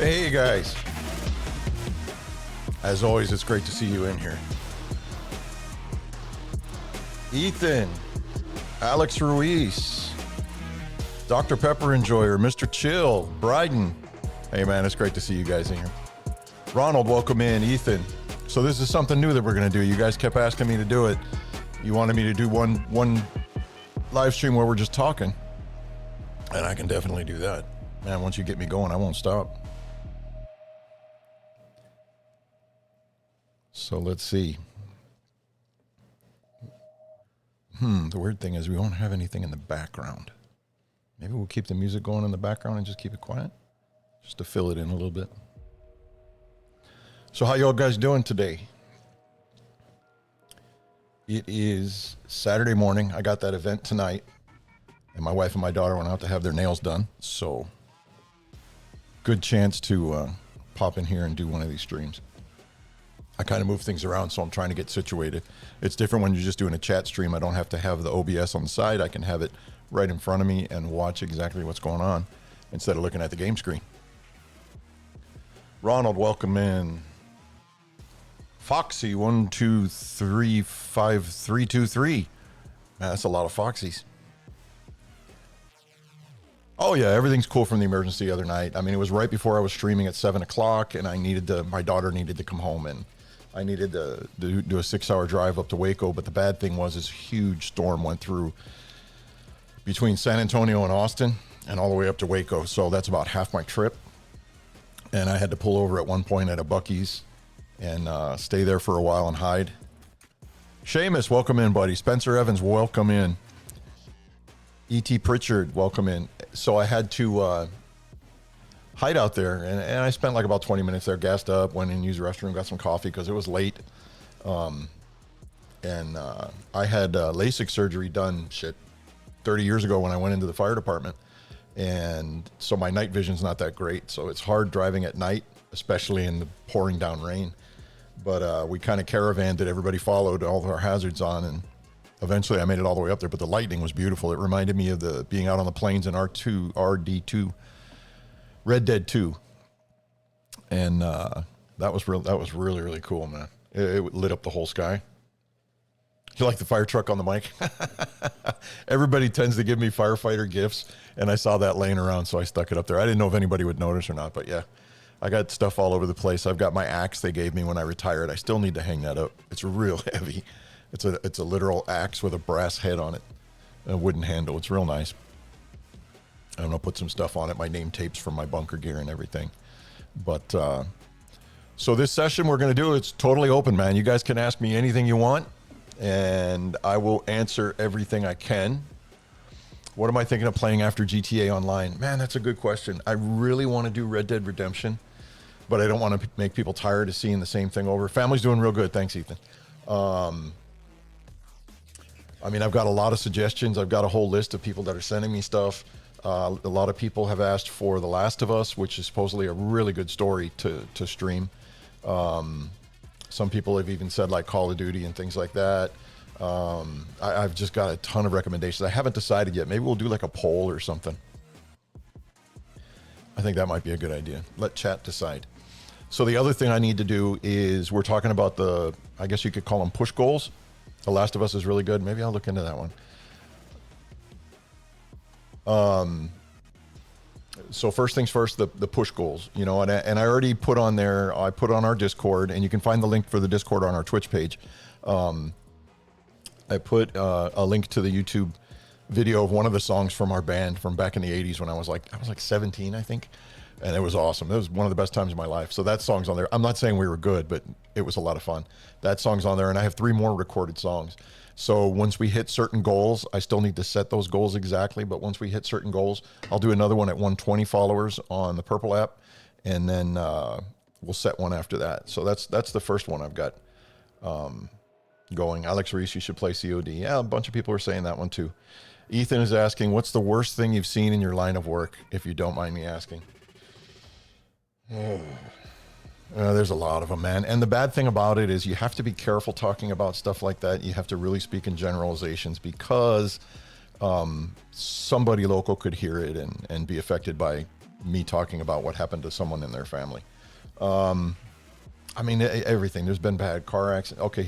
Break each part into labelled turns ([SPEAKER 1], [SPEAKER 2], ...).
[SPEAKER 1] Hey guys. As always, it's great to see you in here. Ethan, Alex Ruiz, Dr. Pepper Enjoyer, Mr. Chill, Bryden. Hey man, it's great to see you guys in here. Ronald, welcome in. Ethan. So this is something new that we're going to do. You guys kept asking me to do it. You wanted me to do one live stream where we're just talking. And I can definitely do that. Man, once you get me going, I won't stop. So let's see. The weird thing is we won't have anything in the background. Maybe we'll keep the music going in the background and just keep it quiet, just to fill it in a little bit. So how y'all guys doing today? It is Saturday morning. I got that event tonight, and my wife and my daughter went out to have their nails done. So good chance to pop in here and do one of these streams. I kind of move things around, so I'm trying to get situated. It's different when you're just doing a chat stream. I don't have to have the OBS on the side. I can have it right in front of me and watch exactly what's going on instead of looking at the game screen. Ronald, welcome in. Foxy 1235323. Man, that's a lot of Foxies. Oh yeah, everything's cool from the emergency the other night. I mean, it was right before I was streaming at 7 o'clock, and my daughter needed to come home, and I needed to do a 6-hour drive up to Waco. But the bad thing was this huge storm went through between San Antonio and Austin and all the way up to Waco. So that's about half my trip. And I had to pull over at one point at a Buc-ee's and stay there for a while and hide. Seamus, welcome in, buddy. Spencer Evans, welcome in. E.T. Pritchard, welcome in. So I had to hide out there, and I spent like about 20 minutes there, gassed up, went in, used the restroom, got some coffee because it was late. I had LASIK surgery done 30 years ago when I went into the fire department. And so my night vision's not that great. So it's hard driving at night, especially in the pouring down rain. But we kind of caravanned it. Everybody followed all of our hazards on, and eventually I made it all the way up there. But the lightning was beautiful. It reminded me of being out on the plains in RD2, Red Dead 2. And that was really, really cool, man. It lit up the whole sky. You like the fire truck on the mic? Everybody tends to give me firefighter gifts, and I saw that laying around, so I stuck it up there. I didn't know if anybody would notice or not, but yeah, I got stuff all over the place. I've got my axe they gave me when I retired. I still need to hang that up. It's real heavy. It's a literal axe with a brass head on it, a wooden handle. It's real nice. I'm gonna put some stuff on it, my name tapes from my bunker gear and everything. But so this session we're gonna do, it's totally open, man. You guys can ask me anything you want, and I will answer everything I can. What am I thinking of playing after GTA Online? Man, that's a good question. I really want to do Red Dead Redemption, but I don't want to make people tired of seeing the same thing over. Family's doing real good. Thanks, Ethan. I mean, I've got a lot of suggestions. I've got a whole list of people that are sending me stuff. A lot of people have asked for The Last of Us, which is supposedly a really good story to stream. Some people have even said like Call of Duty and things like that. I've just got a ton of recommendations. I haven't decided yet. Maybe we'll do like a poll or something. I think that might be a good idea. Let chat decide. So the other thing I need to do is we're talking about I guess you could call them push goals. The Last of Us is really good. Maybe I'll look into that one. So first things first, the push goals, and I already put on there, I put on our Discord, and you can find the link for the Discord on our Twitch page. I put a link to the YouTube video of one of the songs from our band from back in the 80s when I was like 17, I think. And it was awesome. It was one of the best times of my life. So that song's on there. I'm not saying we were good, but it was a lot of fun. That song's on there, and I have 3 more recorded songs. So once we hit certain goals, I still need to set those goals exactly, but once we hit certain goals, I'll do another one at 120 followers on the Purple app, and then we'll set one after that. So that's the first one I've got going. Alex Reese, you should play COD. Yeah, a bunch of people are saying that one too. Ethan is asking, what's the worst thing you've seen in your line of work, if you don't mind me asking? There's a lot of them, man. And the bad thing about it is you have to be careful talking about stuff like that. You have to really speak in generalizations because somebody local could hear it and be affected by me talking about what happened to someone in their family. I mean, everything. There's been bad car accidents. Okay,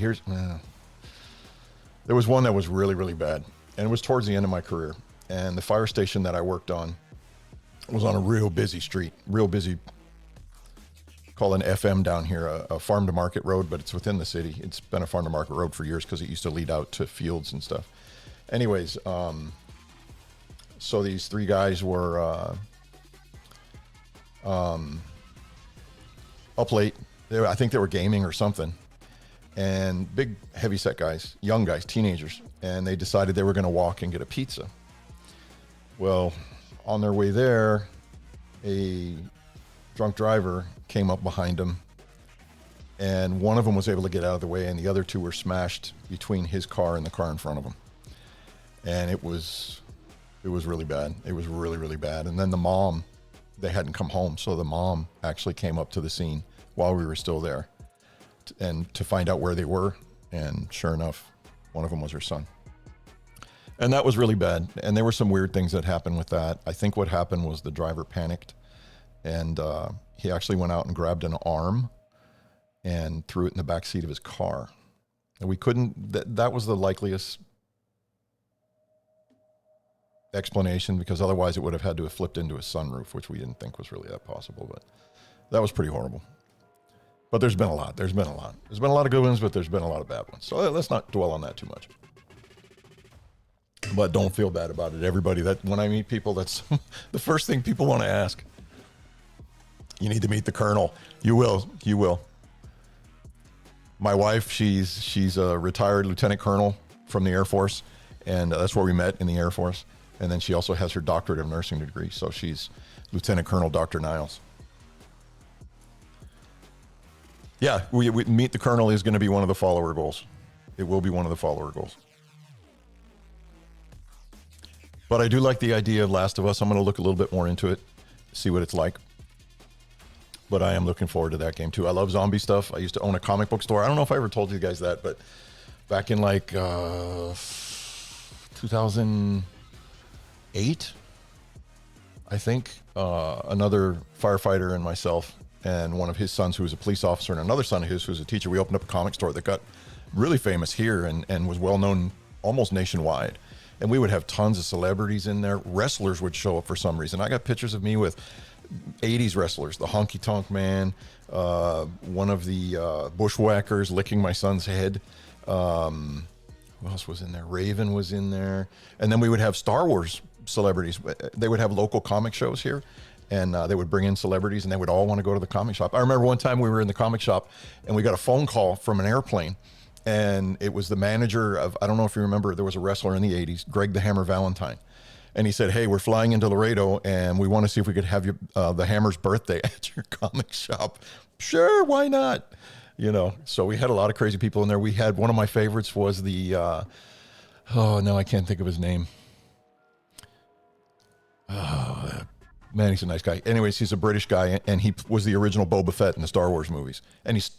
[SPEAKER 1] there was one that was really, really bad, and it was towards the end of my career. And the fire station that I worked on was on a real busy street, real busy, call an FM down here, a farm to market road, but it's within the city. It's been a farm to market road for years because it used to lead out to fields and stuff. Anyways, so these three guys were up late. I think they were gaming or something. And big, heavy-set guys, young guys, teenagers. And they decided they were going to walk and get a pizza. Well, on their way there, a drunk driver came up behind them. And one of them was able to get out of the way, and the other two were smashed between his car and the car in front of him. And it was really bad. It was really, really bad. And then the mom, they hadn't come home. So the mom actually came up to the scene while we were still there, and to find out where they were. And sure enough, one of them was her son. And that was really bad. And there were some weird things that happened with that. I think what happened was the driver panicked, and he actually went out and grabbed an arm and threw it in the back seat of his car. And we couldn't, that was the likeliest explanation, because otherwise it would have had to have flipped into a sunroof, which we didn't think was really that possible. But that was pretty horrible. But there's been a lot. There's been a lot of good ones, but there's been a lot of bad ones. So let's not dwell on that too much. But don't feel bad about it, everybody. That when I meet people, that's the first thing people want to ask. You need to meet the colonel. You will. You will. My wife, she's a retired lieutenant colonel from the Air Force, and that's where we met, in the Air Force. And then she also has her doctorate of nursing degree, so she's Lieutenant Colonel Dr. Niles. Yeah, we meet the colonel is going to be one of the follower goals. It will be one of the follower goals. But I do like the idea of Last of Us. I'm going to look a little bit more into it, see what it's like. But I am looking forward to that game too. I love zombie stuff. I used to own a comic book store. I don't know if I ever told you guys that, but back in like 2008, I think, another firefighter and myself and one of his sons, who was a police officer, and another son of his who was a teacher, we opened up a comic store that got really famous here and was well known almost nationwide. And we would have tons of celebrities in there. Wrestlers would show up for some reason. I got pictures of me with 80s wrestlers, the Honky Tonk Man, one of the Bushwhackers licking my son's head. Who else was in there? Raven was in there. And then we would have Star Wars celebrities. They would have local comic shows here, and they would bring in celebrities, and they would all want to go to the comic shop. I remember one time we were in the comic shop, and we got a phone call from an airplane, and it was the manager of, I don't know if you remember, there was a wrestler in the 80s, Greg the Hammer Valentine. And he said, hey, we're flying into Laredo, and we want to see if we could have the Hammer's birthday at your comic shop. Sure, why not? You know, so we had a lot of crazy people in there. We had, one of my favorites was the, oh, no, I can't think of his name. Oh, man, he's a nice guy. Anyways, he's a British guy, and he was the original Boba Fett in the Star Wars movies. And he's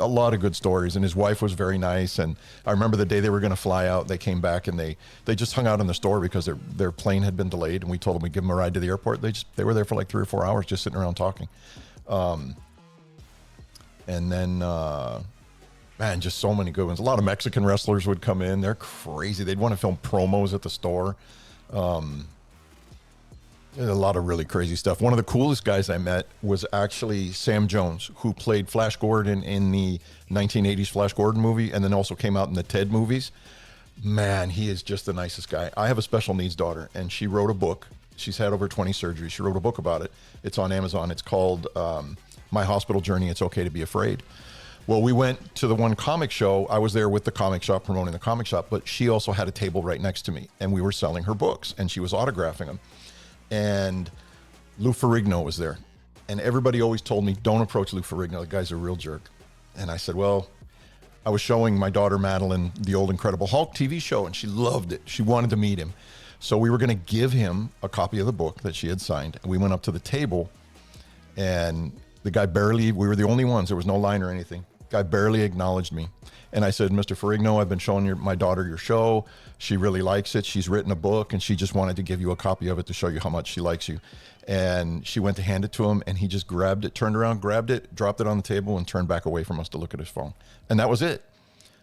[SPEAKER 1] a lot of good stories, and his wife was very nice. And I remember the day they were going to fly out, they came back, and they just hung out in the store because their plane had been delayed, and we told them we'd give them a ride to the airport. They were there for like 3 or 4 hours just sitting around talking. And then, man, just so many good ones. A lot of Mexican wrestlers would come in. They're crazy. They'd want to film promos at the store. A lot of really crazy stuff. One of the coolest guys I met was actually Sam Jones, who played Flash Gordon in the 1980s Flash Gordon movie, and then also came out in the Ted movies. Man, he is just the nicest guy. I have a special needs daughter, and she wrote a book. She's had over 20 surgeries. She wrote a book about it. It's on Amazon. It's called My Hospital Journey, It's Okay to Be Afraid. Well, we went to the one comic show. I was there with the comic shop, promoting the comic shop, but she also had a table right next to me, and we were selling her books, and she was autographing them. And Lou Ferrigno was there. And everybody always told me, don't approach Lou Ferrigno. The guy's a real jerk. And I said, well, I was showing my daughter Madeline the old Incredible Hulk TV show, and she loved it. She wanted to meet him. So we were going to give him a copy of the book that she had signed. And we went up to the table, and the guy barely, we were the only ones. There was no line or anything. Guy barely acknowledged me. And I said, Mr. Ferrigno, I've been showing my daughter your show. She really likes it. She's written a book, and she just wanted to give you a copy of it to show you how much she likes you. And she went to hand it to him, and he just grabbed it, turned around, grabbed it, dropped it on the table, and turned back away from us to look at his phone. And that was it.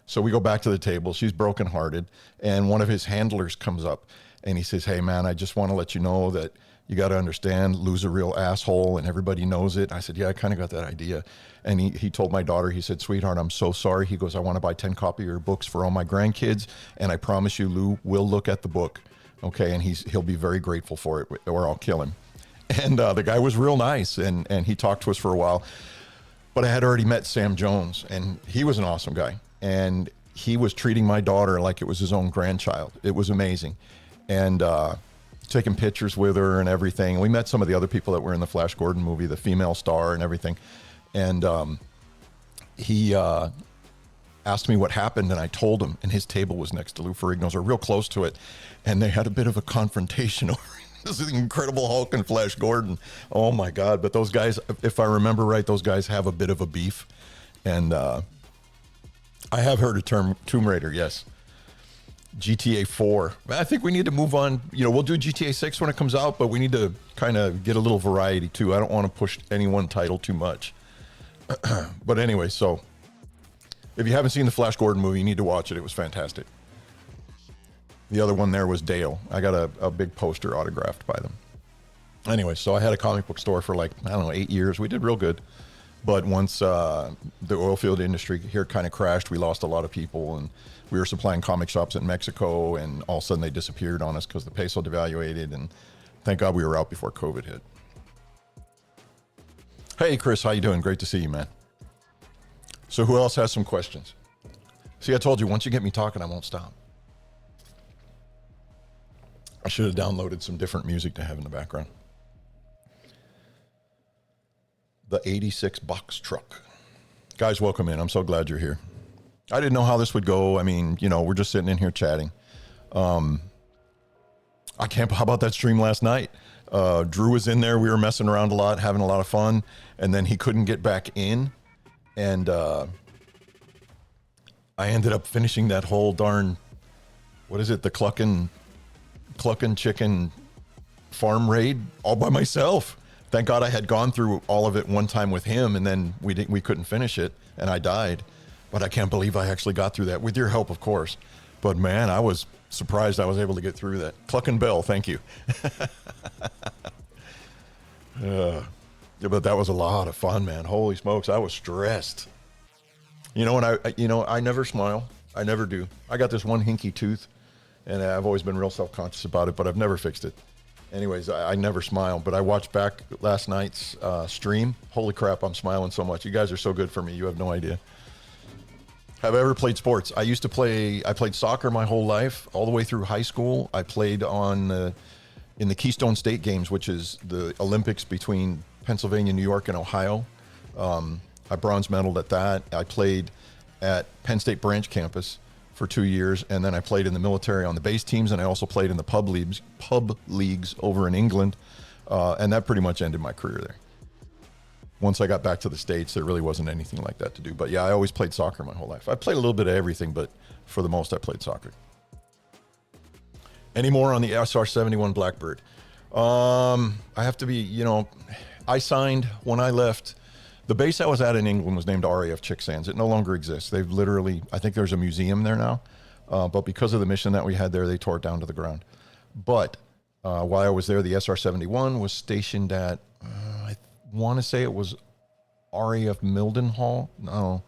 [SPEAKER 1] So we go back to the table. She's brokenhearted, and one of his handlers comes up, and he says, hey, man, I just want to let you know that you got to understand, Lou's a real asshole, and everybody knows it. I said, yeah, I kind of got that idea. And he told my daughter, he said, sweetheart, I'm so sorry. He goes, I want to buy 10 copies of your books for all my grandkids, and I promise you, Lou will look at the book, okay? And he'll be very grateful for it, or I'll kill him. And the guy was real nice, and he talked to us for a while. But I had already met Sam Jones, and he was an awesome guy. And he was treating my daughter like it was his own grandchild. It was amazing. And taking pictures with her and everything. We met some of the other people that were in the Flash Gordon movie, the female star and everything. And he asked me what happened, and I told him, and his table was next to Lou Ferrigno's, or real close to it. And they had a bit of a confrontation over it. This is Incredible Hulk and Flash Gordon. Oh my God. But those guys, if I remember right, those guys have a bit of a beef. And I have heard a term, Tomb Raider, yes. GTA 4. I think we need to move on. You know, we'll do GTA 6 when it comes out, but we need to kind of get a little variety too. I don't want to push any one title too much. But anyway, so if you haven't seen the Flash Gordon movie, you need to watch it. It was fantastic. The other one there was Dale. I got a big poster autographed by them. Anyway, so I had a comic book store for like, I don't know, 8 years. We did real good. But once the oil field industry here kind of crashed, we lost a lot of people, and we were supplying comic shops in Mexico, and all of a sudden they disappeared on us because the peso devaluated, and thank God we were out before COVID hit. Hey, Chris, how you doing? Great to see you, man. So who else has some questions? See, I told you, once you get me talking, I won't stop. I should have downloaded some different music to have in the background. The 86 box truck. Guys, welcome in. I'm so glad you're here. I didn't know how this would go. I mean, you know, we're just sitting in here chatting. How about that stream last night? Drew was in there. We were messing around a lot, having a lot of fun. And then he couldn't get back in. And I ended up finishing that whole darn, what is it? The Cluckin' Chicken farm raid all by myself. Thank God I had gone through all of it one time with him, and then we couldn't finish it, and I died. But I can't believe I actually got through that, with your help, of course. But man, I was surprised I was able to get through that. Cluckin' Bell, thank you. Yeah, but that was a lot of fun, man. Holy smokes, I was stressed. You know, and I never smile. I never do. I got this one hinky tooth, and I've always been real self-conscious about it, but I've never fixed it. Anyways, I never smile, but I watched back last night's stream. Holy crap, I'm smiling so much. You guys are so good for me. You have no idea. Have I ever played sports? I played soccer my whole life, all the way through high school. I played in the Keystone State Games, which is the Olympics between Pennsylvania, New York, and Ohio. I bronze medaled at that. I played at Penn State Branch campus for 2 years, and then I played in the military on the base teams, and I also played in the pub leagues over in England, and that pretty much ended my career there. Once I got back to the States, there really wasn't anything like that to do. But yeah, I always played soccer my whole life. I played a little bit of everything, but for the most, I played soccer. Any more on the SR-71 Blackbird? I have to be, I signed when I left. The base I was at in England was named RAF Chicksands. It no longer exists. They've literally, I think there's a museum there now, but because of the mission that we had there, they tore it down to the ground. But while I was there, the SR-71 was stationed at, I want to say it was RAF Mildenhall. No,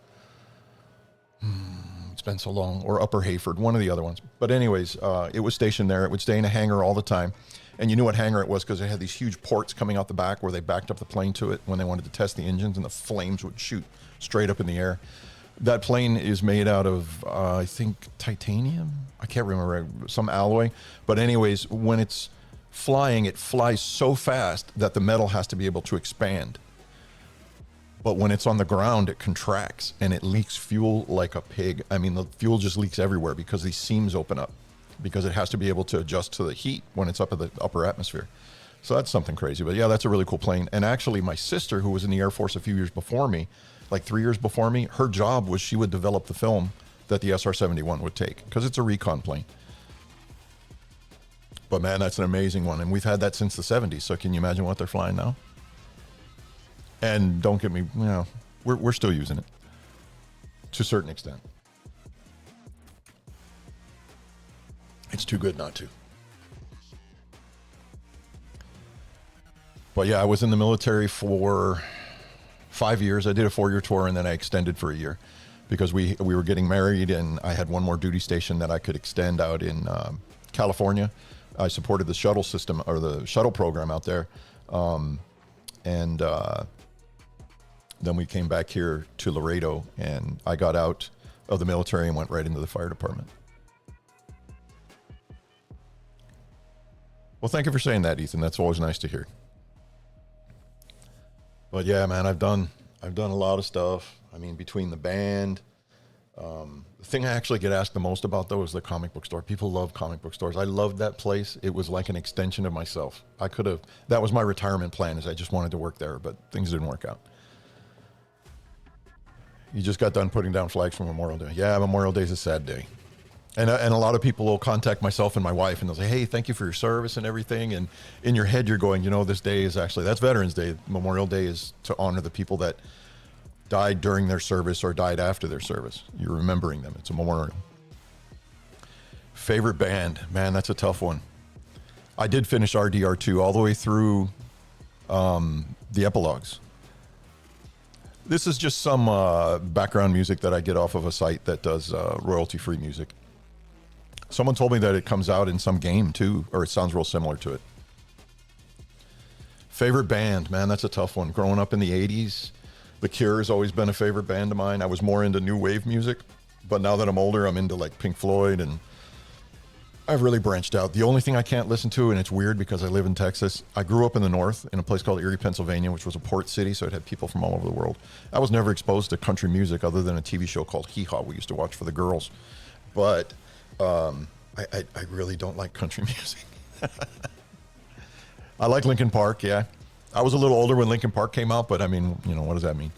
[SPEAKER 1] it's been so long, or Upper Hayford, one of the other ones. But anyways, it was stationed there. It would stay in a hangar all the time. And you knew what hangar it was because it had these huge ports coming out the back where they backed up the plane to it when they wanted to test the engines, and the flames would shoot straight up in the air. That plane is made out of, I think, titanium? I can't remember, some alloy. But anyways, when it's flying, it flies so fast that the metal has to be able to expand. But when it's on the ground, it contracts, and it leaks fuel like a pig. I mean, the fuel just leaks everywhere because these seams open up, because it has to be able to adjust to the heat when it's up in the upper atmosphere. So that's something crazy. But yeah, that's a really cool plane. And actually, my sister, who was in the Air Force a few years before me, like 3 years before me. Her job was she would develop the film that the SR-71 would take because it's a recon plane. But man, that's an amazing one. And we've had that since the 70s. So can you imagine what they're flying now? And don't get me, we're still using it to a certain extent. It's too good not to. But yeah, I was in the military for 5 years. I did a 4-year tour and then I extended for a year because we were getting married and I had one more duty station that I could extend out in California. I supported the shuttle system or the shuttle program out there. Then we came back here to Laredo and I got out of the military and went right into the fire department. Well, thank you for saying that, Ethan. That's always nice to hear. But yeah, man, I've done a lot of stuff. I mean, between the band, the thing I actually get asked the most about though is the comic book store. People love comic book stores. I loved that place. It was like an extension of myself. That was my retirement plan, is I just wanted to work there, but things didn't work out. You just got done putting down flags for Memorial Day. Yeah, Memorial Day is a sad day. And a lot of people will contact myself and my wife and they'll say, hey, thank you for your service and everything. And in your head, you're going, this day is actually, that's Veterans Day. Memorial Day is to honor the people that died during their service or died after their service. You're remembering them. It's a memorial. Favorite band? Man, that's a tough one. I did finish RDR2 all the way through the epilogues. This is just some background music that I get off of a site that does royalty-free music. Someone told me that it comes out in some game too, or it sounds real similar to it. Favorite band? Man, that's a tough one. Growing up in the 80s, The Cure has always been a favorite band of mine. I was more into new wave music, but now that I'm older, I'm into like Pink Floyd, and I've really branched out. The only thing I can't listen to, and it's weird because I live in Texas, I grew up in the north in a place called Erie, Pennsylvania, which was a port city, so it had people from all over the world. I was never exposed to country music other than a TV show called Hee Haw we used to watch for the girls. But I really don't like country music. I like Linkin Park, yeah. I was a little older when Linkin Park came out, but I mean, what does that mean?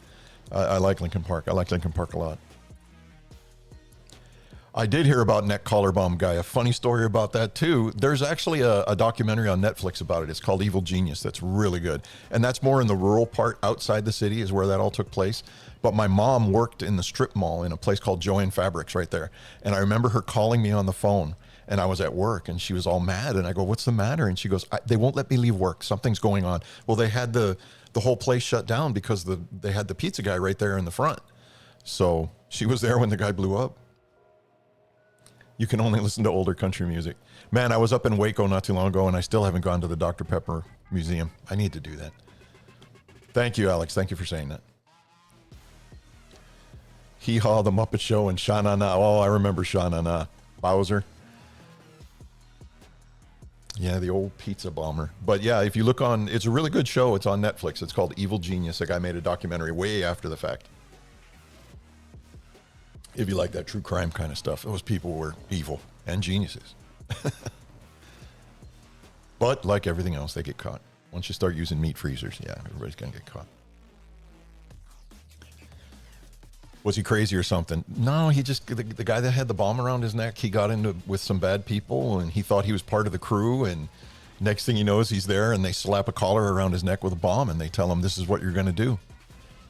[SPEAKER 1] I like Linkin Park. I like Linkin Park a lot. I did hear about Neck Collar Bomb Guy. A funny story about that too. There's actually a documentary on Netflix about it. It's called Evil Genius. That's really good. And that's more in the rural part outside the city is where that all took place. But my mom worked in the strip mall in a place called Joann Fabrics right there. And I remember her calling me on the phone and I was at work and she was all mad. And I go, what's the matter? And she goes, they won't let me leave work. Something's going on. Well, they had the whole place shut down because they had the pizza guy right there in the front. So she was there when the guy blew up. You can only listen to older country music. Man, I was up in Waco not too long ago and I still haven't gone to the Dr. Pepper Museum. I need to do that. Thank you, Alex. Thank you for saying that. Hee Haw, The Muppet Show, and Sha Na Na. Oh, I remember Sha Na Na. Bowser. Yeah, the old pizza bomber. But yeah, if you look on, it's a really good show. It's on Netflix. It's called Evil Genius. A guy made a documentary way after the fact. If you like that true crime kind of stuff, those people were evil and geniuses. But like everything else, they get caught. Once you start using meat freezers, yeah, everybody's going to get caught. Was he crazy or something? No, he just, the guy that had the bomb around his neck, he got into with some bad people and he thought he was part of the crew. And next thing he knows, he's there and they slap a collar around his neck with a bomb and they tell him, this is what you're going to do.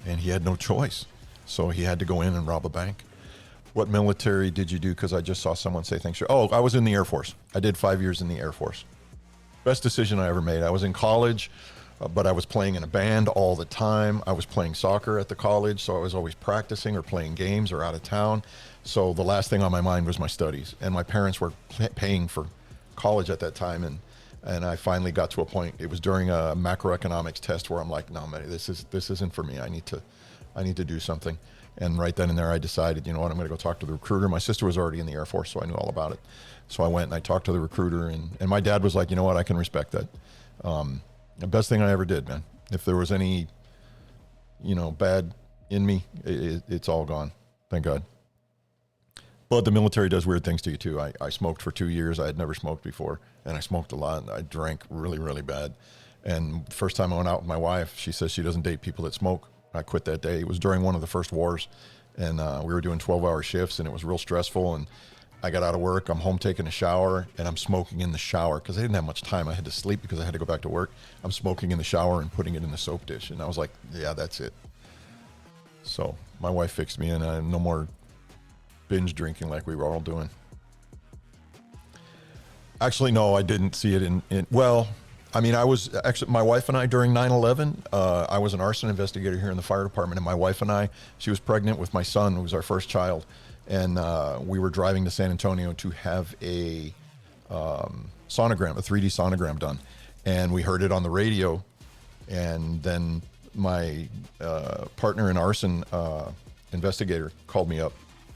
[SPEAKER 1] And he had no choice. So he had to go in and rob a bank. What military did you do? Because I just saw someone say thanks. Oh, I was in the Air Force. I did 5 years in the Air Force. Best decision I ever made. I was in college, but I was playing in a band all the time. I was playing soccer at the college, so I was always practicing or playing games or out of town. So the last thing on my mind was my studies. And my parents were paying for college at that time. And I finally got to a point. It was during a macroeconomics test where I'm like, no, man, this isn't for me. I need to do something. And right then and there, I decided, you know what, I'm going to go talk to the recruiter. My sister was already in the Air Force, so I knew all about it. So I went and I talked to the recruiter, and my dad was like, you know what, I can respect that. The best thing I ever did, man. If there was any, bad in me, it's all gone. Thank God. But the military does weird things to you, too. I smoked for 2 years. I had never smoked before, and I smoked a lot. I drank really, really bad. And first time I went out with my wife, she says she doesn't date people that smoke. I quit that day. It was during one of the first wars, and we were doing 12-hour shifts, and it was real stressful. And I got out of work. I'm home taking a shower, and I'm smoking in the shower because I didn't have much time. I had to sleep because I had to go back to work. I'm smoking in the shower and putting it in the soap dish, and I was like, yeah, that's it. So my wife fixed me, and no more binge drinking like we were all doing. Actually, no, I didn't see it well, I mean, I was actually, my wife and I during 9/11, I was an arson investigator here in the fire department, and my wife and I, she was pregnant with my son, who was our first child, and we were driving to San Antonio to have a sonogram, a 3D sonogram done, and we heard it on the radio, and then my partner in arson investigator called me up,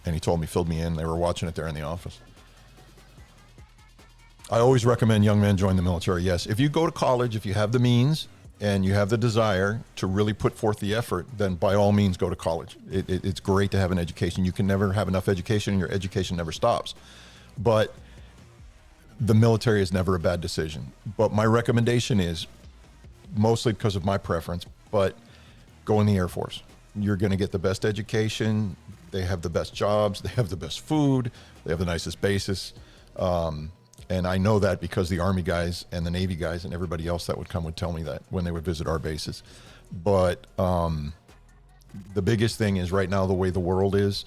[SPEAKER 1] and he told me, filled me in. They were watching it there in the office. I always recommend young men join the military. Yes, if you go to college, if you have the means and you have the desire to really put forth the effort, then by all means go to college. It's great to have an education. You can never have enough education, and your education never stops. But the military is never a bad decision. But my recommendation is, mostly because of my preference, but go in the Air Force. You're going to get the best education. They have the best jobs. They have the best food. They have the nicest bases. And I know that because the Army guys and the Navy guys and everybody else that would come would tell me that when they would visit our bases. But the biggest thing is right now, the way the world is,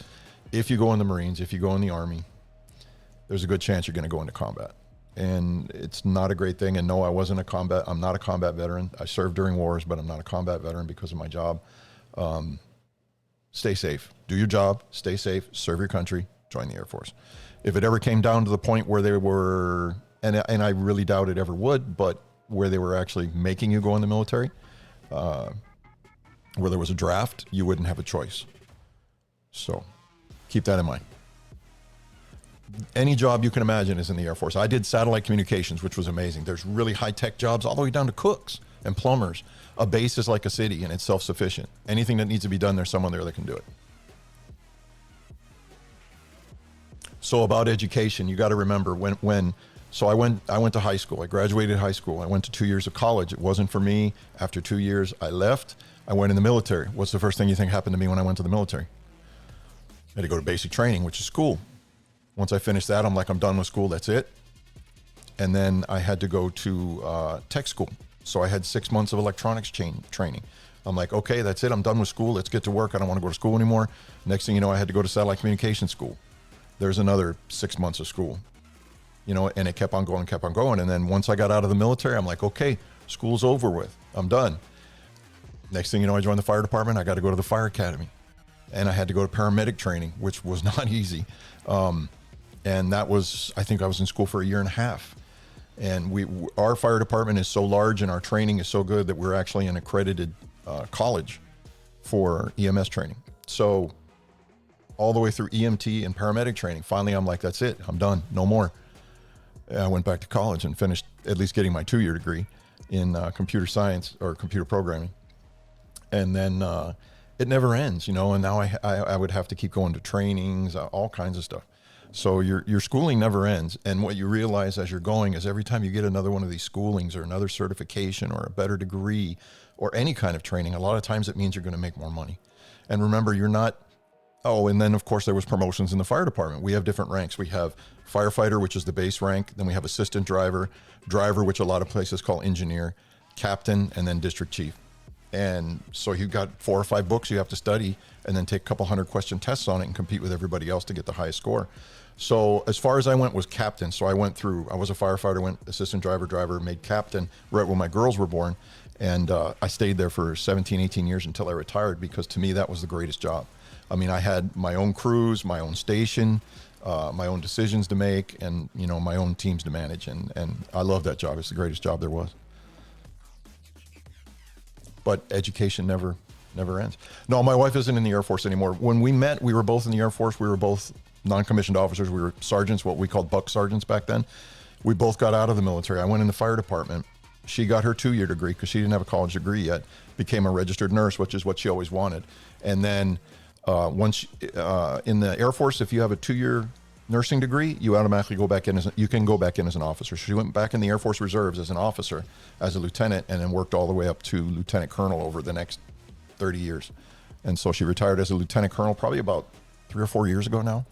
[SPEAKER 1] if you go in the Marines, if you go in the Army, there's a good chance you're going to go into combat. And it's not a great thing. And no, I'm not a combat veteran. I served during wars, but I'm not a combat veteran because of my job. Stay safe. Do your job. Stay safe. Serve your country. Join the Air Force. If it ever came down to the point where they were, and I really doubt it ever would, but where they were actually making you go in the military, where there was a draft, you wouldn't have a choice. So keep that in mind. Any job you can imagine is in the Air Force. I did satellite communications, which was amazing. There's really high-tech jobs all the way down to cooks and plumbers. A base is like a city, and it's self-sufficient. Anything that needs to be done, there's someone there that can do it. So about education, you got to remember so I went to high school. I graduated high school. I went to 2 years of college. It wasn't for me. After 2 years, I left. I went in the military. What's the first thing you think happened to me when I went to the military? I had to go to basic training, which is school. Once I finished that, I'm like, I'm done with school. That's it. And then I had to go to tech school. So I had 6 months of electronics training. I'm like, okay, that's it. I'm done with school. Let's get to work. I don't want to go to school anymore. Next thing you know, I had to go to satellite communication school. There's another 6 months of school, and it kept on going. And then once I got out of the military, I'm like, okay, school's over with. I'm done. Next thing you know, I joined the fire department. I got to go to the fire academy, and I had to go to paramedic training, which was not easy. And that was, I think I was in school for a year and a half. And our fire department is so large and our training is so good that we're actually an accredited college for EMS training. So all the way through EMT and paramedic training, finally I'm like, that's it, I'm done, no more. And I went back to college and finished at least getting my 2-year degree in computer science or computer programming. And then it never ends, and now I would have to keep going to trainings, all kinds of stuff. So your schooling never ends. And what you realize as you're going is every time you get another one of these schoolings or another certification or a better degree or any kind of training, a lot of times it means you're going to make more money. And remember, you're not, and then of course there was promotions in the fire department. We have different ranks. We have firefighter, which is the base rank. Then we have assistant driver, which a lot of places call engineer, captain, and then district chief. And so you got 4 or 5 books you have to study and then take a couple 100-question tests on it and compete with everybody else to get the highest score. So as far as I went was captain. So I went through, I was a firefighter, went assistant driver, made captain right when my girls were born. And I stayed there for 17, 18 years until I retired, because to me, that was the greatest job. I mean, I had my own crews, my own station, my own decisions to make, and, my own teams to manage. And I love that job. It's the greatest job there was. But education never ends. No, my wife isn't in the Air Force anymore. When we met, we were both in the Air Force. We were both non-commissioned officers. We were sergeants, what we called buck sergeants back then. We both got out of the military. I went in the fire department. She got her 2-year degree because she didn't have a college degree yet, became a registered nurse, which is what she always wanted. And then once in the Air Force, if you have a 2-year nursing degree, you automatically go back in you can go back in as an officer. She went back in the Air Force Reserves as an officer, as a lieutenant, and then worked all the way up to lieutenant colonel over the next 30 years. And so she retired as a lieutenant colonel probably about 3 or 4 years ago now.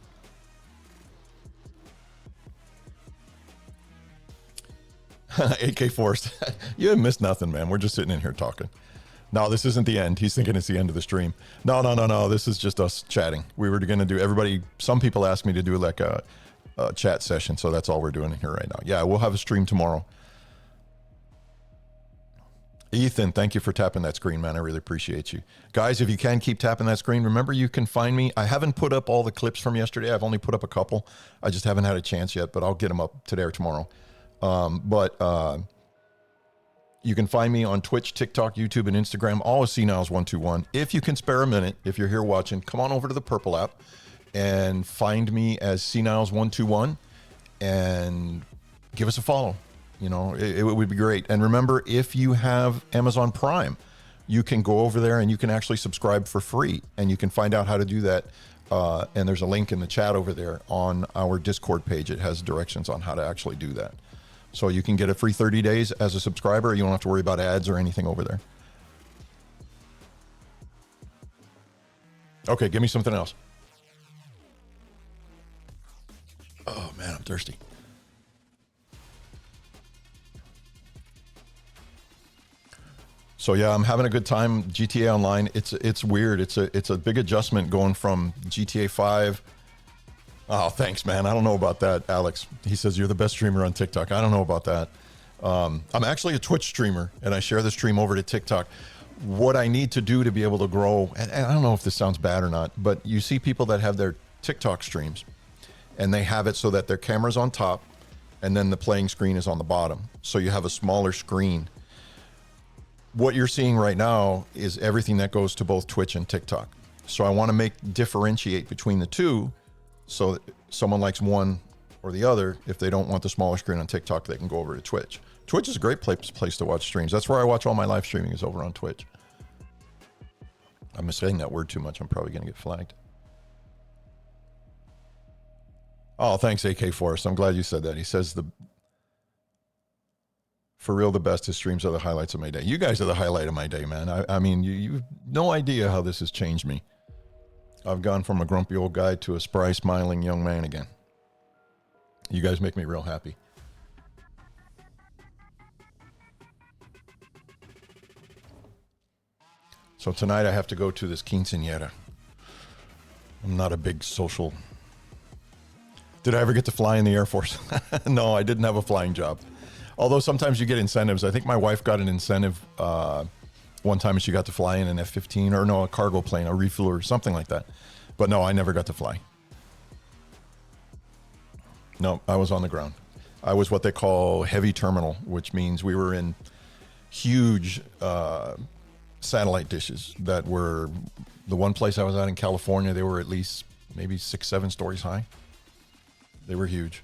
[SPEAKER 1] AK Force, you haven't missed nothing, man. We're just sitting in here talking. No, this isn't the end. He's thinking it's the end of the stream. No. This is just us chatting. We were going to do everybody. Some people asked me to do like a chat session. So that's all we're doing here right now. Yeah, we'll have a stream tomorrow. Ethan, thank you for tapping that screen, man. I really appreciate you. Guys, if you can keep tapping that screen, remember you can find me. I haven't put up all the clips from yesterday. I've only put up a couple. I just haven't had a chance yet, but I'll get them up today or tomorrow. You can find me on Twitch, TikTok, YouTube, and Instagram, all as CNiles121. If you can spare a minute, if you're here watching, come on over to the Purple app and find me as CNiles121 and give us a follow. You know, it would be great. And remember, if you have Amazon Prime, you can go over there and you can actually subscribe for free. And you can find out how to do that. And there's a link in the chat over there on our Discord page. It has directions on how to actually do that. So you can get a free 30 days as a subscriber. You don't have to worry about ads or anything over there. Okay, give me something else. Oh, man, I'm thirsty. So yeah, I'm having a good time. GTA Online, it's weird. It's a big adjustment going from GTA 5. Oh, thanks, man. I don't know about that, Alex. He says you're the best streamer on TikTok. I don't know about that. I'm actually a Twitch streamer, and I share the stream over to TikTok. What I need to do to be able to grow, and I don't know if this sounds bad or not, but you see people that have their TikTok streams, and they have it so that their camera's on top, and then the playing screen is on the bottom. So you have a smaller screen. What you're seeing right now is everything that goes to both Twitch and TikTok. So I want to differentiate between the two. So someone likes one or the other. If they don't want the smaller screen on TikTok, they can go over to Twitch. Twitch is a great place to watch streams. That's where I watch all my live streaming, is over on Twitch. I'm saying that word too much. I'm probably going to get flagged. Oh, thanks, AK Force. I'm glad you said that. He says for real, the best. His streams are the highlights of my day. You guys are the highlight of my day, man. I mean, you have no idea how this has changed me. I've gone from a grumpy old guy to a spry, smiling young man again. You guys make me real happy. So tonight I have to go to this quinceañera. I'm not a big social. Did I ever get to fly in the Air Force? No, I didn't have a flying job. Although sometimes you get incentives. I think my wife got an incentive one time, and she got to fly in an F-15, or no, a cargo plane, a refueler, or something like that. But no, I never got to fly. No, I was on the ground. I was what they call heavy terminal, which means we were in huge satellite dishes that were, the one place I was at in California, they were at least maybe 6-7 stories high. They were huge.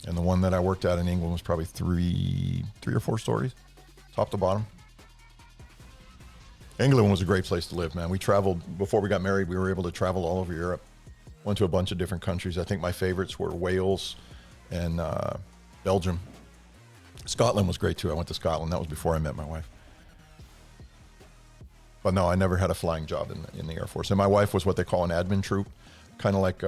[SPEAKER 1] And the one that I worked at in England was probably three or 4 stories, top to bottom. England was a great place to live, man. We traveled, before we got married, we were able to travel all over Europe. Went to a bunch of different countries. I think my favorites were Wales and Belgium. Scotland was great too. I went to Scotland. That was before I met my wife. But no, I never had a flying job in the Air Force. And my wife was what they call an admin troop, kind of like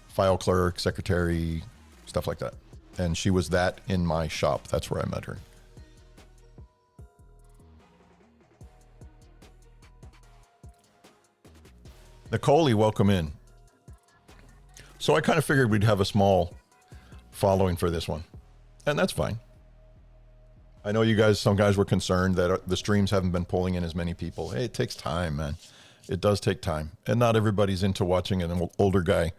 [SPEAKER 1] file clerk, secretary, stuff like that. And she was that in my shop. That's where I met her. Nicole, welcome in. So I kind of figured we'd have a small following for this one, and that's fine. I know you guys, some guys were concerned that the streams haven't been pulling in as many people. Hey, it takes time, man. It does take time. And not everybody's into watching an older guy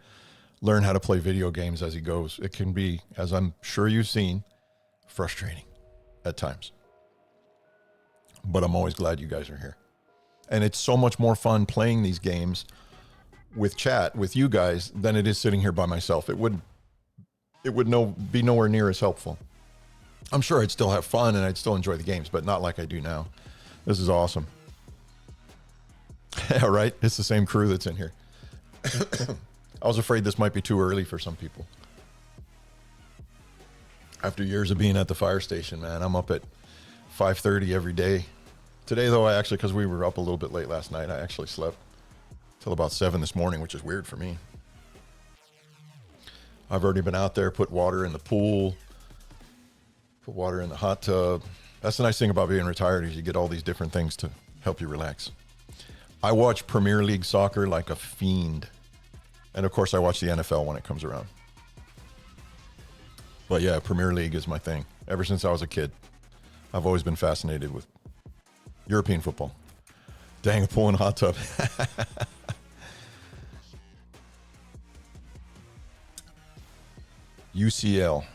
[SPEAKER 1] learn how to play video games as he goes. It can be, as I'm sure you've seen, frustrating at times. But I'm always glad you guys are here. And it's so much more fun playing these games with chat with you guys than it is sitting here by myself. It would be nowhere near as helpful. I'm sure I'd still have fun and I'd still enjoy the games, but not like I do now. This is awesome. Yeah, right? It's the same crew that's in here. I was afraid this might be too early for some people. After years of being at the fire station, man, I'm up at 5:30 every day Today, though, I actually, because we were up a little bit late last night, I actually slept till about 7 this morning, which is weird for me. I've already been out there, put water in the pool, put water in the hot tub. That's the nice thing about being retired is you get all these different things to help you relax. I watch Premier League soccer like a fiend. And of course, I watch the NFL when it comes around. But yeah, Premier League is my thing. Ever since I was a kid, I've always been fascinated with European football. Dang, a pool in a hot tub. UCL.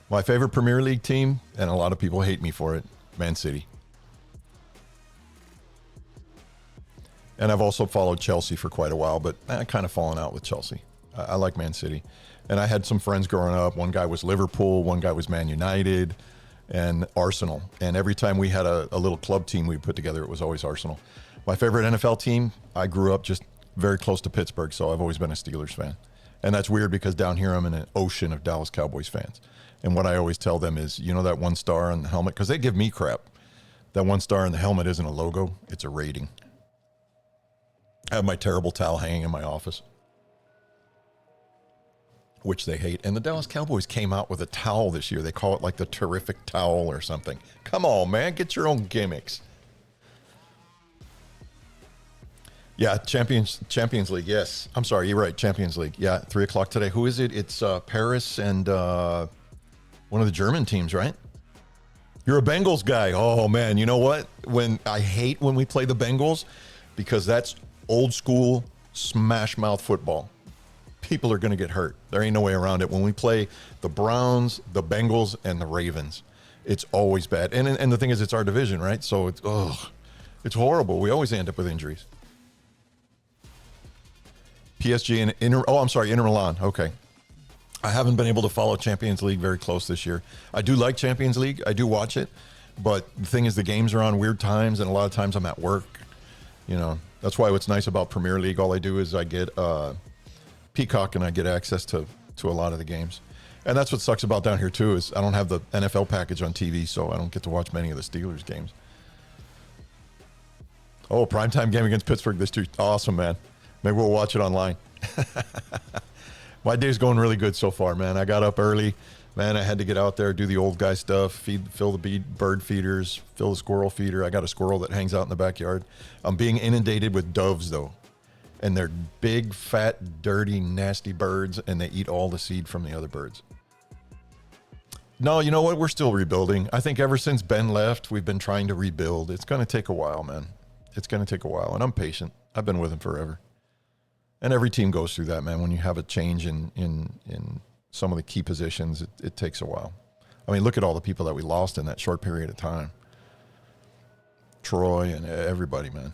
[SPEAKER 1] My favorite Premier League team, and a lot of people hate me for it, Man City. And I've also followed Chelsea for quite a while, but I kind of fallen out with Chelsea. I like Man City. And I had some friends growing up. One guy was Liverpool, one guy was Man United, and Arsenal. And every time we had a little club team we put together, it was always Arsenal. My favorite NFL team, I grew up just very close to Pittsburgh, so I've always been a Steelers fan. And that's weird because down here I'm in an ocean of Dallas Cowboys fans. And what I always tell them is, you know that one star on the helmet? Because they give me crap. That one star on the helmet isn't a logo, it's a rating. I have my terrible towel hanging in my office, which they hate. And the Dallas Cowboys came out with a towel this year. They call it like the terrific towel or something. Come on, man, get your own gimmicks. Yeah, Champions League, yes. I'm sorry, you're right, Champions League. Yeah, 3 o'clock today. Who is it? It's Paris and one of the German teams, right? You're a Bengals guy. Oh, man, you know what? I hate when we play the Bengals because that's old school smash mouth football. People are going to get hurt. There ain't no way around it. When we play the Browns, the Bengals, and the Ravens, it's always bad. And the thing is, it's our division, right? So it's horrible. We always end up with injuries. PSG and Inter Milan. Okay. I haven't been able to follow Champions League very close this year. I do like Champions League. I do watch it. But the thing is, the games are on weird times, and a lot of times I'm at work. You know, that's why what's nice about Premier League, all I do is I get Peacock and I get access to a lot of the games. And that's what sucks about down here too, is I don't have the NFL package on TV, so I don't get to watch many of the Steelers games. Oh, primetime game against Pittsburgh this Tuesday. Awesome, man. Maybe we'll watch it online. My day's going really good so far, man. I got up early. Man, I had to get out there, do the old guy stuff, fill the bird feeders, fill the squirrel feeder. I got a squirrel that hangs out in the backyard. I'm being inundated with doves, though. And they're big, fat, dirty, nasty birds, and they eat all the seed from the other birds. No, you know what? We're still rebuilding. I think ever since Ben left, we've been trying to rebuild. It's going to take a while, man. It's going to take a while, and I'm patient. I've been with him forever. And every team goes through that, man. When you have a change in some of the key positions, it takes a while. I mean, look at all the people that we lost in that short period of time. Troy and everybody, man.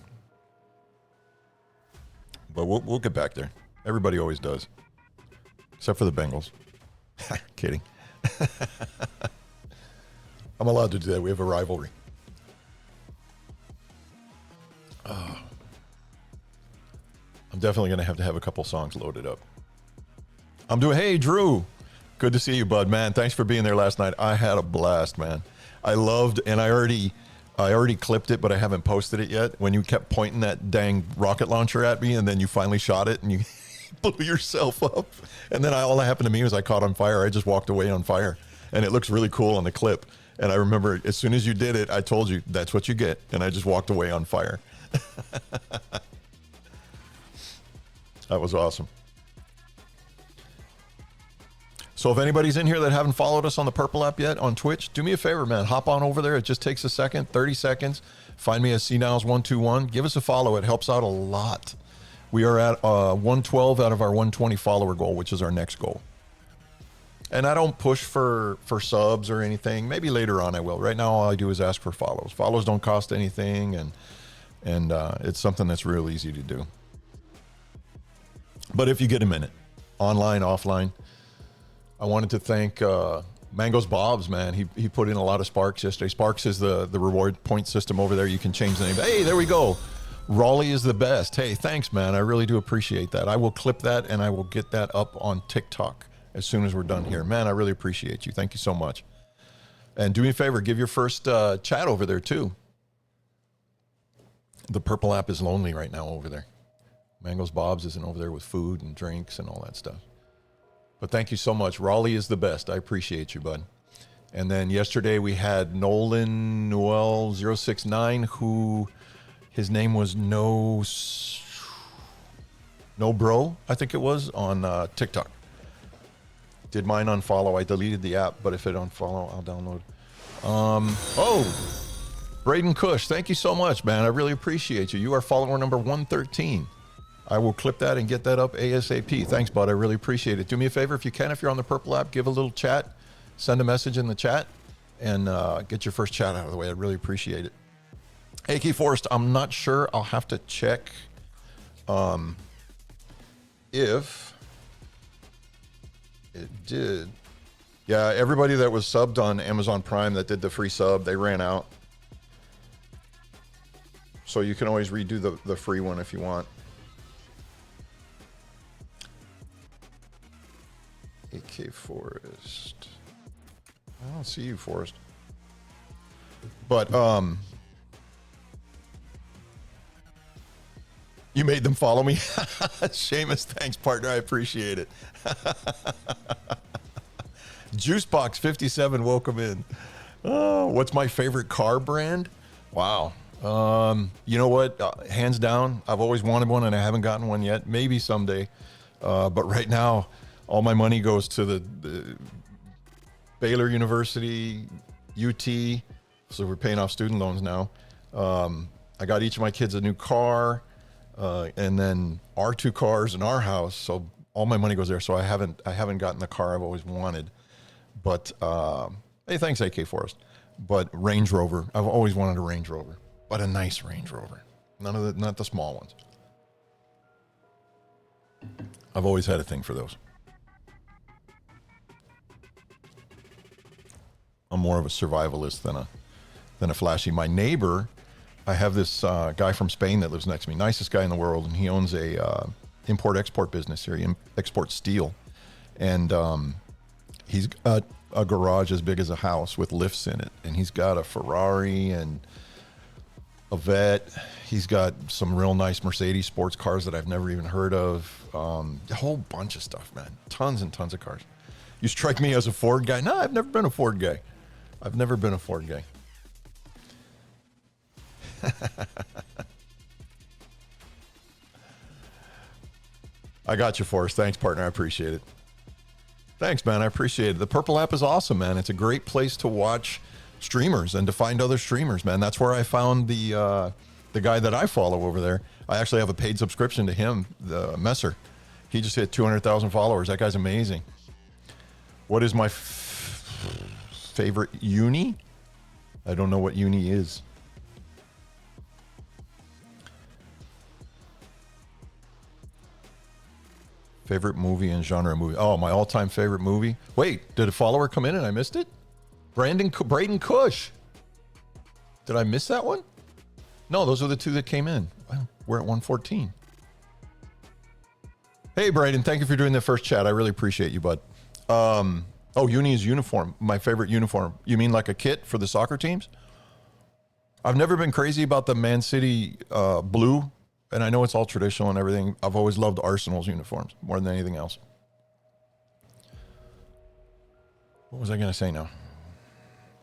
[SPEAKER 1] But we'll get back there. Everybody always does. Except for the Bengals. Kidding. I'm allowed to do that. We have a rivalry. I'm definitely going to have a couple songs loaded up. Hey, Drew. Good to see you, bud, man. Thanks for being there last night. I had a blast, man. I loved, and I already clipped it, but I haven't posted it yet. When you kept pointing that dang rocket launcher at me, and then you finally shot it, and you blew yourself up. And then all that happened to me was I caught on fire. I just walked away on fire, and it looks really cool on the clip. And I remember as soon as you did it, I told you that's what you get, and I just walked away on fire. That was awesome. So if anybody's in here that haven't followed us on the Purple app yet on Twitch, do me a favor, man. Hop on over there. It just takes a second, 30 seconds. Find me as CNiles121. Give us a follow. It helps out a lot. We are at 112 out of our 120 follower goal, which is our next goal. And I don't push for subs or anything. Maybe later on I will. Right now all I do is ask for follows. Follows don't cost anything, and it's something that's real easy to do. But if you get a minute, online, offline, I wanted to thank Mango's Bob's, man. He put in a lot of Sparks yesterday. Sparks is the reward point system over there. You can change the name. Hey, there we go. Raleigh is the best. Hey, thanks, man. I really do appreciate that. I will clip that, and I will get that up on TikTok as soon as we're done here. Man, I really appreciate you. Thank you so much. And do me a favor, give your first chat over there too. The Purple app is lonely right now over there. Mango's Bob's isn't over there with food and drinks and all that stuff. But thank you so much. Raleigh is the best. I appreciate you, bud. And then yesterday we had Nolan Noel 069, who his name was No Bro, I think it was, on TikTok. Did mine unfollow? I deleted the app, but if it unfollow, I'll download. Braden Cush, thank you so much, man. I really appreciate you. You are follower number 113. I will clip that and get that up ASAP. Thanks, bud. I really appreciate it. Do me a favor, if you can, if you're on the Purple app, give a little chat. Send a message in the chat and get your first chat out of the way. I really appreciate it. AK Forest, I'm not sure. I'll have to check if it did. Yeah, everybody that was subbed on Amazon Prime that did the free sub, they ran out. So you can always redo the free one if you want. AK Forest. I don't see you, Forest. But you made them follow me. Seamus, thanks, partner. I appreciate it. Juicebox 57, welcome in. What's my favorite car brand? Wow. You know what? Hands down, I've always wanted one and I haven't gotten one yet. Maybe someday. But right now, all my money goes to the Baylor University, UT. So we're paying off student loans now. I got each of my kids a new car, and then our 2 cars and our house. So all my money goes there. So I haven't gotten the car I've always wanted. But hey, thanks AK Forest. But Range Rover, I've always wanted a Range Rover, but a nice Range Rover, not the small ones. I've always had a thing for those. I'm more of a survivalist than a flashy. My neighbor, I have this guy from Spain that lives next to me, nicest guy in the world, and he owns a import-export business here. He exports steel, and he's got a garage as big as a house with lifts in it, and he's got a Ferrari and a Vet. He's got some real nice Mercedes sports cars that I've never even heard of. A whole bunch of stuff, man. Tons and tons of cars. You strike me as a Ford guy. No, I've never been a Ford guy. I've never been a Ford guy. I got you, Forrest. Thanks, partner. I appreciate it. Thanks, man. I appreciate it. The Purple app is awesome, man. It's a great place to watch streamers and to find other streamers, man. That's where I found the guy that I follow over there. I actually have a paid subscription to him, the Messer. He just hit 200,000 followers. That guy's amazing. What is my favorite uni? I don't know what uni is. Favorite movie and genre movie. Oh, my all-time favorite movie. Wait, did a follower come in and I missed it? Braden Cush. Did I miss that one? No, those are the 2 that came in. Well, we're at 114. Hey, Braden, thank you for doing the first chat. I really appreciate you, bud. Oh, uni is uniform. My favorite uniform. You mean like a kit for the soccer teams? I've never been crazy about the Man City blue, and I know it's all traditional and everything. I've always loved Arsenal's uniforms more than anything else. What was I going to say now?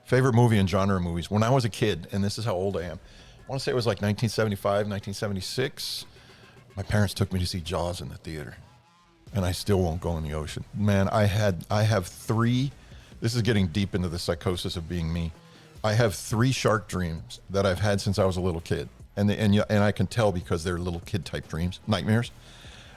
[SPEAKER 1] Favorite movie and genre movies. When I was a kid, and this is how old I am, I want to say it was like 1975, 1976. My parents took me to see Jaws in the theater, and I still won't go in the ocean. Man, I have 3. This is getting deep into the psychosis of being me. I have 3 shark dreams that I've had since I was a little kid, and I can tell because they're little kid type dreams, nightmares.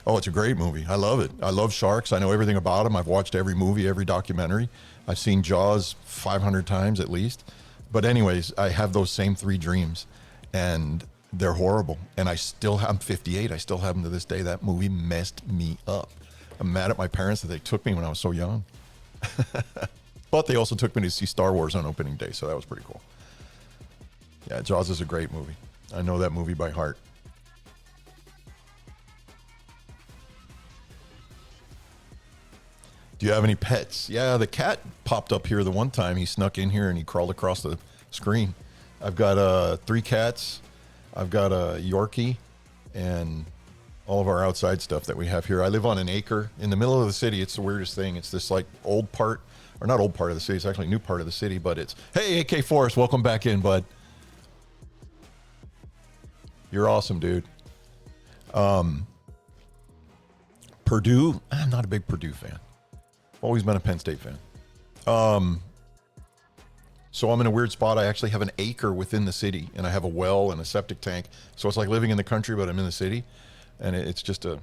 [SPEAKER 1] Oh, it's a great movie. I love it. I love sharks. I know everything about them. I've watched every movie, every documentary. I've seen Jaws 500 times at least. But anyways, I have those same 3 dreams, and they're horrible. And I'm 58. I still have them to this day. That movie messed me up. I'm mad at my parents that they took me when I was so young. But they also took me to see Star Wars on opening day, so that was pretty cool. Yeah, Jaws is a great movie. I know that movie by heart. Do you have any pets? Yeah, the cat popped up here the one time. He snuck in here and he crawled across the screen. I've got 3 cats. I've got a Yorkie and all of our outside stuff that we have here. I live on an acre in the middle of the city. It's the weirdest thing. It's this like old part, or not old part of the city. It's actually a new part of the city, but it's, hey, AK Forrest, welcome back in, bud. You're awesome, dude. Purdue, I'm not a big Purdue fan. Always been a Penn State fan. So I'm in a weird spot. I actually have an acre within the city, and I have a well and a septic tank. So it's like living in the country, but I'm in the city, and it's just a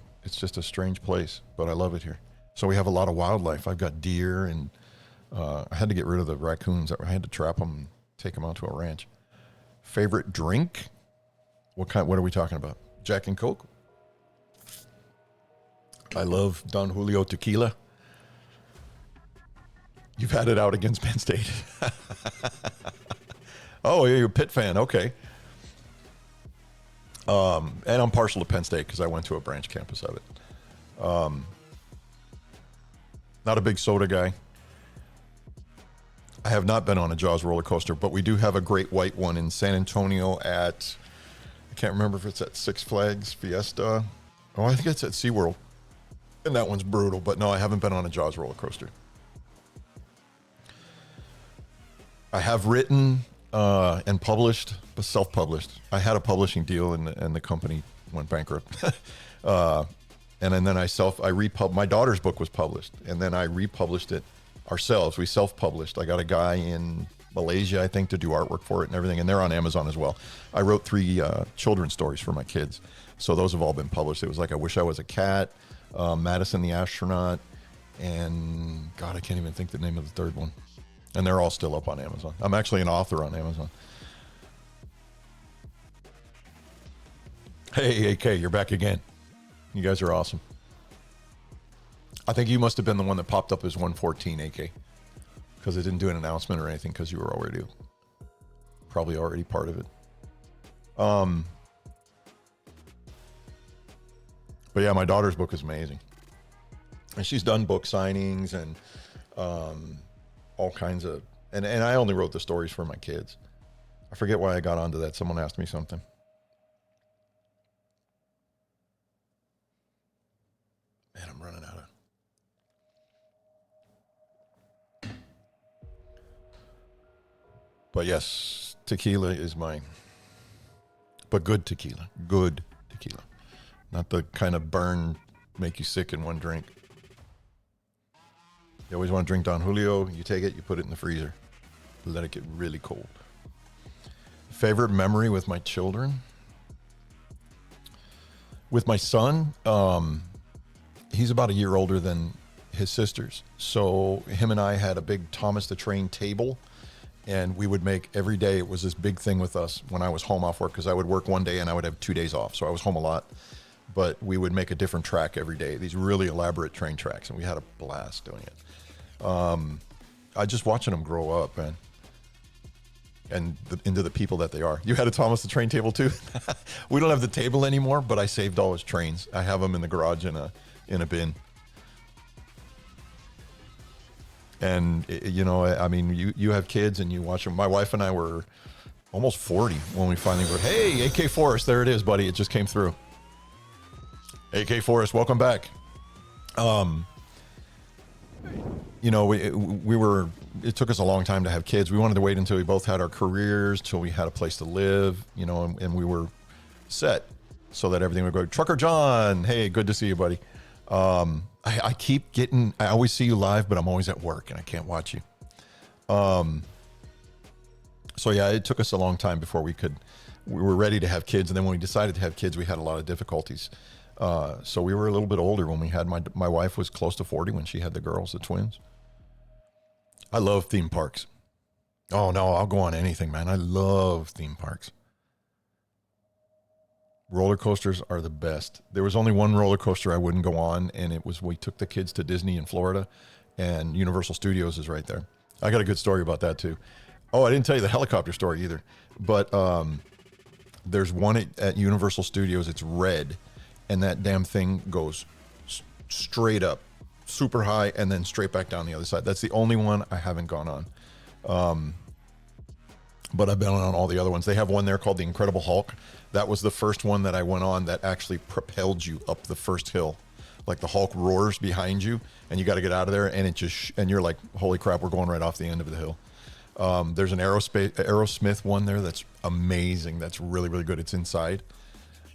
[SPEAKER 1] strange place. But I love it here. So we have a lot of wildlife. I've got deer, and I had to get rid of the raccoons. I had to trap them and take them out to a ranch. Favorite drink? What are we talking about? Jack and Coke. I love Don Julio tequila. You've had it out against Penn State. Oh, yeah, you're a Pitt fan. Okay. And I'm partial to Penn State because I went to a branch campus of it. Not a big soda guy. I have not been on a Jaws roller coaster, but we do have a great white one in San Antonio at, I can't remember if it's at Six Flags Fiesta. Oh, I think it's at SeaWorld. And that one's brutal, but no, I haven't been on a Jaws roller coaster. I have written and published, but self-published. I had a publishing deal, and the company went bankrupt. And then my daughter's book was published, and then I republished it ourselves. We self-published. I got a guy in Malaysia, I think, to do artwork for it and everything, and they're on Amazon as well. I wrote 3 children's stories for my kids, so those have all been published. It was like I Wish I Was a Cat, Madison the Astronaut, and God, I can't even think the name of the third one. And they're all still up on Amazon. I'm actually an author on Amazon. Hey, AK, you're back again. You guys are awesome. I think you must have been the one that popped up as 114, AK, because it didn't do an announcement or anything because you were probably already part of it. But yeah, my daughter's book is amazing. And she's done book signings and all kinds of, and I only wrote the stories for my kids. I forget why I got onto that. Someone asked me something. Man, I'm running out of. But yes, tequila is mine. But good tequila. Good tequila. Not the kind of burn, make you sick in one drink. You always want to drink Don Julio. You take it, you put it in the freezer. Let it get really cold. Favorite memory with my children? With my son, he's about a year older than his sisters. So him and I had a big Thomas the Train table, and we would make every day. It was this big thing with us when I was home off work, because I would work one day and I would have 2 days off. So I was home a lot, but we would make a different track every day, these really elaborate train tracks, and we had a blast doing it. I just watching them grow up, man, and into the people that they are. You had a Thomas the Train table too? We don't have the table anymore, but I saved all his trains. I have them in the garage in a bin. And you know, I mean, you have kids and you watch them. My wife and I were almost 40 when we finally were, hey, AK Forrest, there it is, buddy. It just came through. AK Forrest, welcome back. You know, it took us a long time to have kids. We wanted to wait until we both had our careers, till we had a place to live, you know, and we were set so that everything would go. Trucker John, hey, good to see you, buddy. I keep getting, I always see you live, but I'm always at work and I can't watch you. So yeah, it took us a long time before we were ready to have kids. And then when we decided to have kids, we had a lot of difficulties. So we were a little bit older when we had my wife was close to 40 when she had the girls, the twins. I love theme parks. Oh no, I'll go on anything, man. I love theme parks. Roller coasters are the best. There was only one roller coaster I wouldn't go on, and it was, we took the kids to Disney in Florida, and Universal Studios is right there. I got a good story about that too. Oh, I didn't tell you the helicopter story either, but there's one at Universal Studios. It's red, and that damn thing goes straight up super high, and then straight back down the other side. That's the only one I haven't gone on. But I've been on all the other ones. They have one there called the Incredible Hulk. That was the first one that I went on that actually propelled you up the first hill. Like the Hulk roars behind you, and you got to get out of there, and it just and you're like, holy crap, we're going right off the end of the hill. There's an Aerosmith one there that's amazing. That's really, really good. It's inside.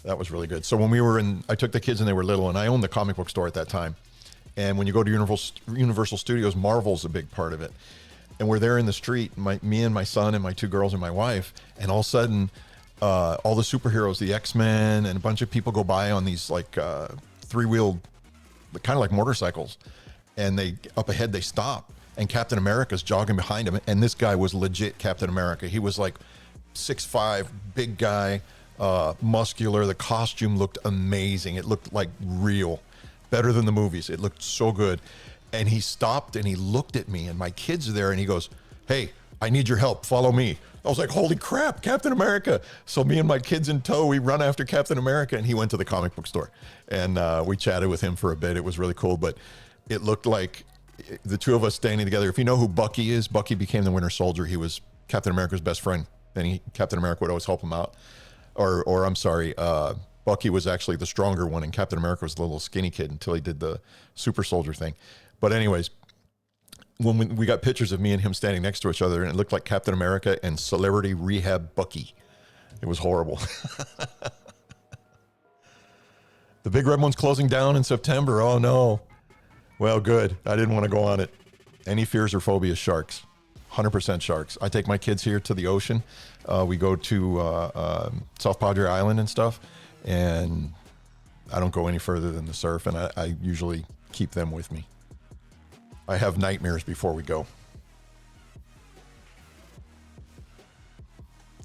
[SPEAKER 1] That was really good. So when we were I took the kids and they were little, and I owned the comic book store at that time. And when you go to Universal Studios, Marvel's a big part of it. And we're there in the street, me and my son and my 2 girls and my wife, and all of a sudden, all the superheroes, the X-Men, and a bunch of people go by on these like 3-wheeled, kind of like motorcycles, and up ahead they stop, and Captain America's jogging behind him, and this guy was legit Captain America. He was like 6'5", big guy, muscular. The costume looked amazing. It looked like real, better than the movies. It looked so good. And he stopped and he looked at me, and my kids are there, and he goes, "Hey, I need your help. Follow me." I was like, holy crap, Captain America. So me and my kids in tow, we run after Captain America, and he went to the comic book store, and we chatted with him for a bit. It was really cool, but it looked like the 2 of us standing together. If you know who Bucky is, Bucky became the Winter Soldier. He was Captain America's best friend, and Captain America would always help him out. Or I'm sorry, Bucky was actually the stronger one, and Captain America was the little skinny kid until he did the super soldier thing. But anyways, when we got pictures of me and him standing next to each other, and it looked like Captain America and Celebrity Rehab Bucky. It was horrible. The Big Red One's closing down in September. Oh no. Well, good. I didn't want to go on it. Any fears or phobias? Sharks. 100% sharks. I take my kids here to the ocean. We go to South Padre Island and stuff, and I don't go any further than the surf, and I usually keep them with me. I have nightmares before we go.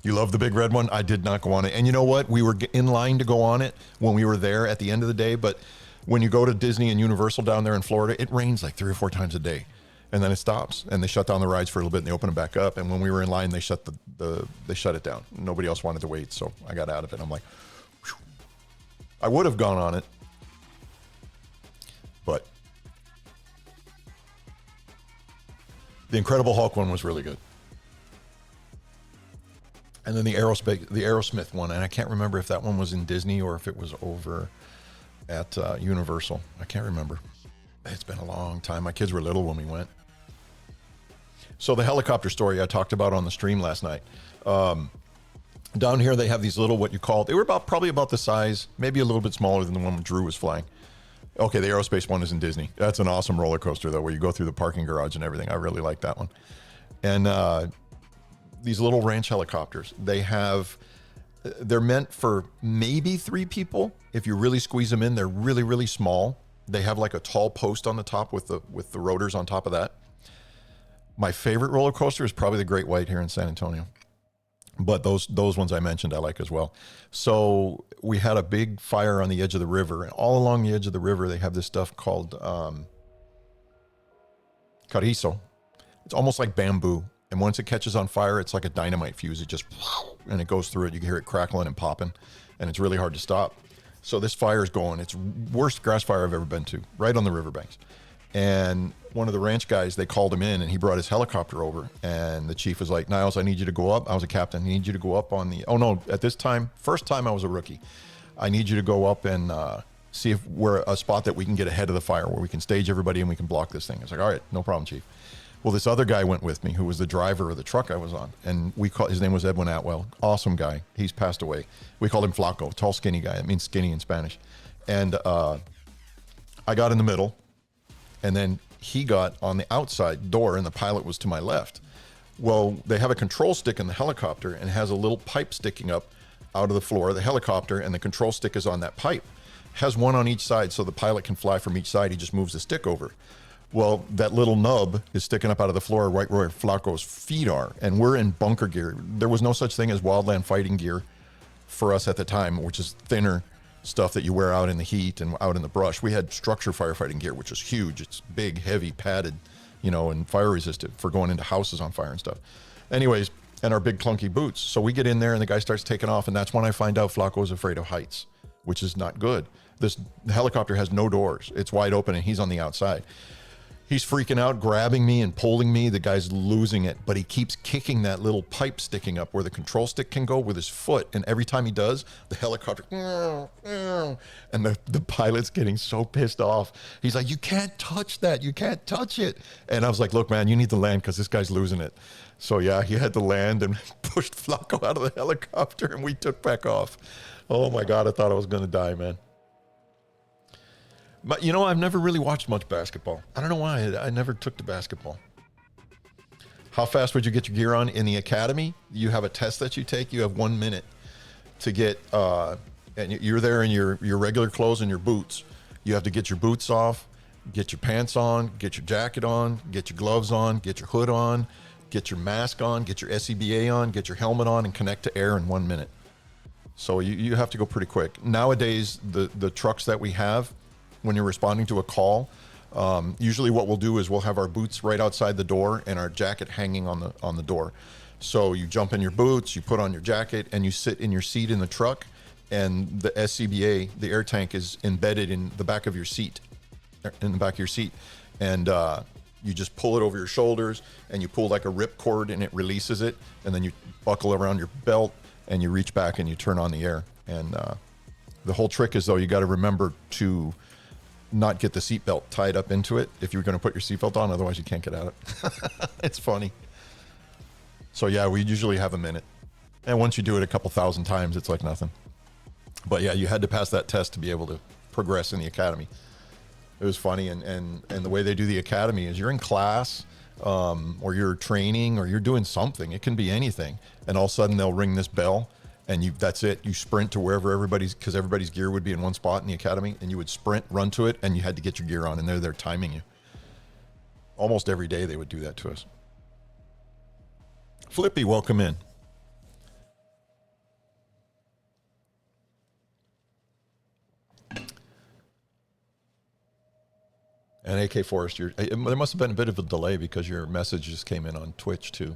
[SPEAKER 1] You love the Big Red One? I did not go on it. And you know what? We were in line to go on it when we were there at the end of the day. But when you go to Disney and Universal down there in Florida, it rains like 3 or 4 times a day. And then it stops. And they shut down the rides for a little bit, and they open them back up. And when we were in line, they shut they shut it down. Nobody else wanted to wait, so I got out of it. I'm like, whew. I would have gone on it, but the Incredible Hulk one was really good. And then the Aerosmith one, and I can't remember if that one was in Disney or if it was over at Universal. I can't remember. It's been a long time. My kids were little when we went. So the helicopter story I talked about on the stream last night. Down here they have these little, what you call, they were probably about the size, maybe a little bit smaller than the one Drew was flying. Okay, the Aerospace one is in Disney. That's an awesome roller coaster, though, where you go through the parking garage and everything. I really like that one. And these little ranch helicopters, they're meant for maybe 3 people. If you really squeeze them in, they're really, really small. They have like a tall post on the top with the rotors on top of that. My favorite roller coaster is probably the Great White here in San Antonio. But those ones I mentioned I like as well. So we had a big fire on the edge of the river, and all along the edge of the river they have this stuff called carrizo. It's almost like bamboo, and once it catches on fire, it's like a dynamite fuse. It just, and it goes through it. You can hear it crackling and popping, and it's really hard to stop. So this fire's going. It's worst grass fire I've ever been to, right on the riverbanks. And one of the ranch guys, they called him in, and he brought his helicopter over. And the chief was like, "Niles, I need you to go up." I was a captain. I need you to go up on the, oh no, at this time, first time I was a rookie. I need you to go up and see if we're a spot that we can get ahead of the fire, where we can stage everybody and we can block this thing. I was like, all right, no problem, chief. Well, this other guy went with me, who was the driver of the truck I was on. And his name was Edwin Atwell. Awesome guy. He's passed away. We called him Flaco, tall, skinny guy. It means skinny in Spanish. And I got in the middle, and then he got on the outside door, and the pilot was to my left. Well, they have a control stick in the helicopter, and it has a little pipe sticking up out of the floor of the helicopter, and the control stick is on that pipe. Has one on each side, so the pilot can fly from each side. He just moves the stick over. Well, that little nub is sticking up out of the floor right where Flaco's feet are, and we're in bunker gear. There was no such thing as wildland fighting gear for us at the time, which is thinner stuff that you wear out in the heat and out in the brush. We had structure firefighting gear, which is huge. It's big, heavy, padded, and fire resistant for going into houses on fire and stuff. Anyways, and our big clunky boots. So we get in there, and the guy starts taking off, and that's when I find out Flaco is afraid of heights, which is not good. This helicopter has no doors. It's wide open and he's on the outside. He's freaking out, grabbing me and pulling me. The guy's losing it, but he keeps kicking that little pipe sticking up where the control stick can go with his foot. And every time he does, the helicopter, and the pilot's getting so pissed off. He's like, you can't touch that. You can't touch it. And I was like, look, man, you need to land because this guy's losing it. So yeah, he had to land and pushed Flacco out of the helicopter and we took back off. Oh my God, I thought I was going to die, man. But you know, I've never really watched much basketball. I don't know why. I never took to basketball. How fast would you get your gear on in the academy? You have a test that you take. You have 1 minute to get, and you're there in your regular clothes and your boots. You have to get your boots off, get your pants on, get your jacket on, get your gloves on, get your hood on, get your mask on, get your SCBA on, get your helmet on, and connect to air in 1 minute. So you have to go pretty quick. Nowadays, the trucks that we have, when you're responding to a call, usually what we'll do is we'll have our boots right outside the door and our jacket hanging on the door. So you jump in your boots, you put on your jacket, and you sit in your seat in the truck, and the SCBA, the air tank, is embedded in the back of your seat, and you just pull it over your shoulders, and you pull like a rip cord, and it releases it, and then you buckle around your belt, and you reach back and you turn on the air. And the whole trick is, though, you got to remember to not get the seatbelt tied up into it if you're going to put your seatbelt on, otherwise you can't get out of it. It's funny. So yeah, we usually have 1 minute. And once you do it a couple thousand times, it's like nothing. But yeah, you had to pass that test to be able to progress in the academy. It was funny. And the way they do the academy is you're in class, or you're training, or you're doing something. It can be anything. And all of a sudden they'll ring this bell. And that's it. You sprint to wherever because everybody's gear would be in one spot in the academy, and you would sprint, run to it, and you had to get your gear on, and they're there timing you. Almost every day they would do that to us. Flippy, welcome in. And AK Forest, there must have been a bit of a delay because your message just came in on Twitch too.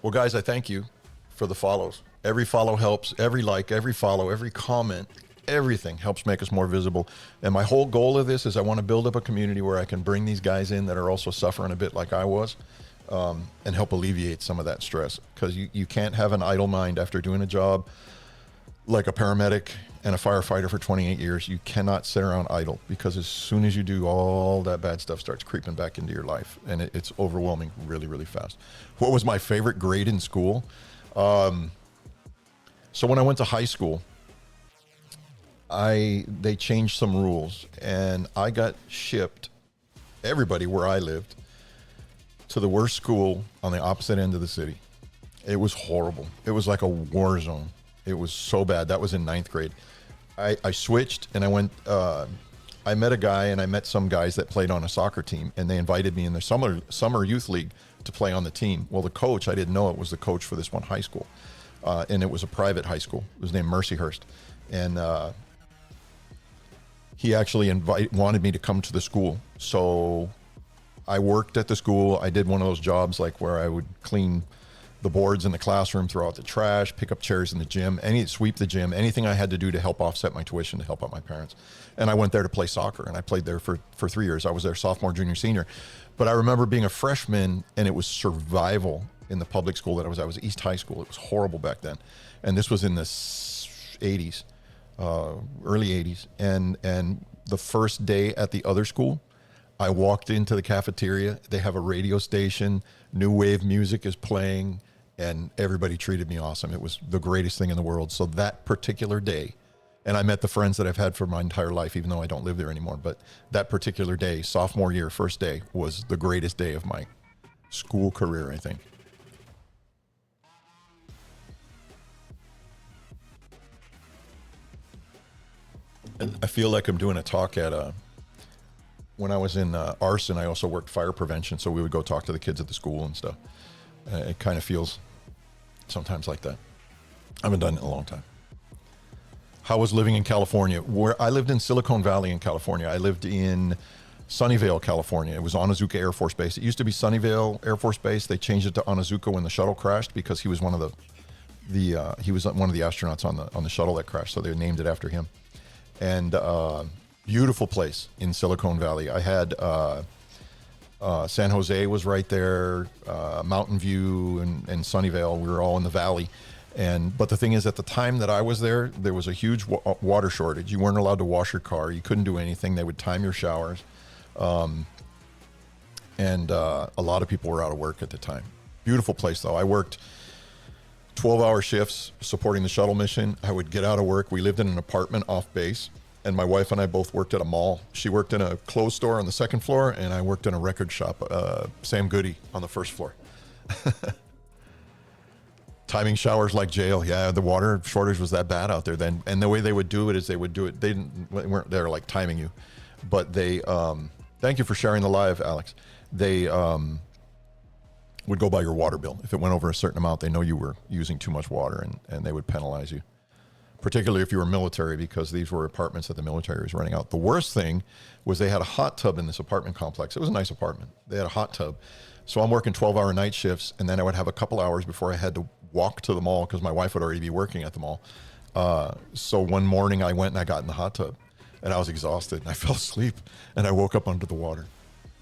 [SPEAKER 1] Well, guys, I thank you for the follows. Every follow helps. Every like, every follow, every comment, everything helps make us more visible. And my whole goal of this is I want to build up a community where I can bring these guys in that are also suffering a bit like I was, and help alleviate some of that stress. Because you can't have an idle mind after doing a job like a paramedic and a firefighter for 28 years. You cannot sit around idle, because as soon as you do, all that bad stuff starts creeping back into your life, and it's overwhelming really, really fast. What was my favorite grade in school? So when I went to high school, they changed some rules, and I got shipped, everybody where I lived, to the worst school on the opposite end of the city. It was horrible. It was like a war zone. It was so bad. That was in 9th grade. I switched, and I went, I met a guy, and I met some guys that played on a soccer team, and they invited me in their summer youth league to play on the team. Well, the coach, I didn't know it was the coach for this one high school. And it was a private high school. It was named Mercyhurst. And he actually wanted me to come to the school. So I worked at the school. I did one of those jobs like where I would clean the boards in the classroom, throw out the trash, pick up chairs in the gym, sweep the gym, anything I had to do to help offset my tuition, to help out my parents. And I went there to play soccer, and I played there for 3 years. I was there sophomore, junior, senior. But I remember being a freshman, and it was survival in the public school that I was at. It was East High School. It was horrible back then. And this was in the 80s, early 80s. And the first day at the other school, I walked into the cafeteria. They have a radio station. New wave music is playing, and everybody treated me awesome. It was the greatest thing in the world. So that particular day, and I met the friends that I've had for my entire life, even though I don't live there anymore. But that particular day, sophomore year, first day, was the greatest day of my school career, I think. And I feel like I'm doing a talk at when I was in arson, I also worked fire prevention. So we would go talk to the kids at the school and stuff. It kind of feels sometimes like that. I haven't done it in a long time. How was living in California? Where I lived in Silicon Valley in California. I lived in Sunnyvale, California. It was Onizuka Air Force Base. It used to be Sunnyvale Air Force Base. They changed it to Onizuka when the shuttle crashed because he was one of the He was one of the astronauts on the shuttle that crashed, so they named it after him. And beautiful place in Silicon Valley. I had San Jose was right there, Mountain View and Sunnyvale. We were all in the valley. But the thing is, at the time that I was there, there was a huge water shortage. You weren't allowed to wash your car. You couldn't do anything. They would time your showers. And a lot of people were out of work at the time. Beautiful place, though. I worked 12-hour shifts supporting the shuttle mission. I would get out of work. We lived in an apartment off base, and my wife and I both worked at a mall. She worked in a clothes store on the second floor, and I worked in a record shop, Sam Goody, on the first floor. Timing showers like jail. Yeah, the water shortage was that bad out there then. And the way they would do it is they weren't there like timing you, but they, thank you for sharing the live, Alex. They would go by your water bill. If it went over a certain amount, they know you were using too much water, and they would penalize you, particularly if you were military, because these were apartments that the military was renting out. The worst thing was they had a hot tub in this apartment complex. It was a nice apartment. They had a hot tub. So I'm working 12-hour night shifts, and then I would have a couple hours before I had to walk to the mall because my wife would already be working at the mall. So one morning I went and I got in the hot tub, and I was exhausted, and I fell asleep, and I woke up under the water.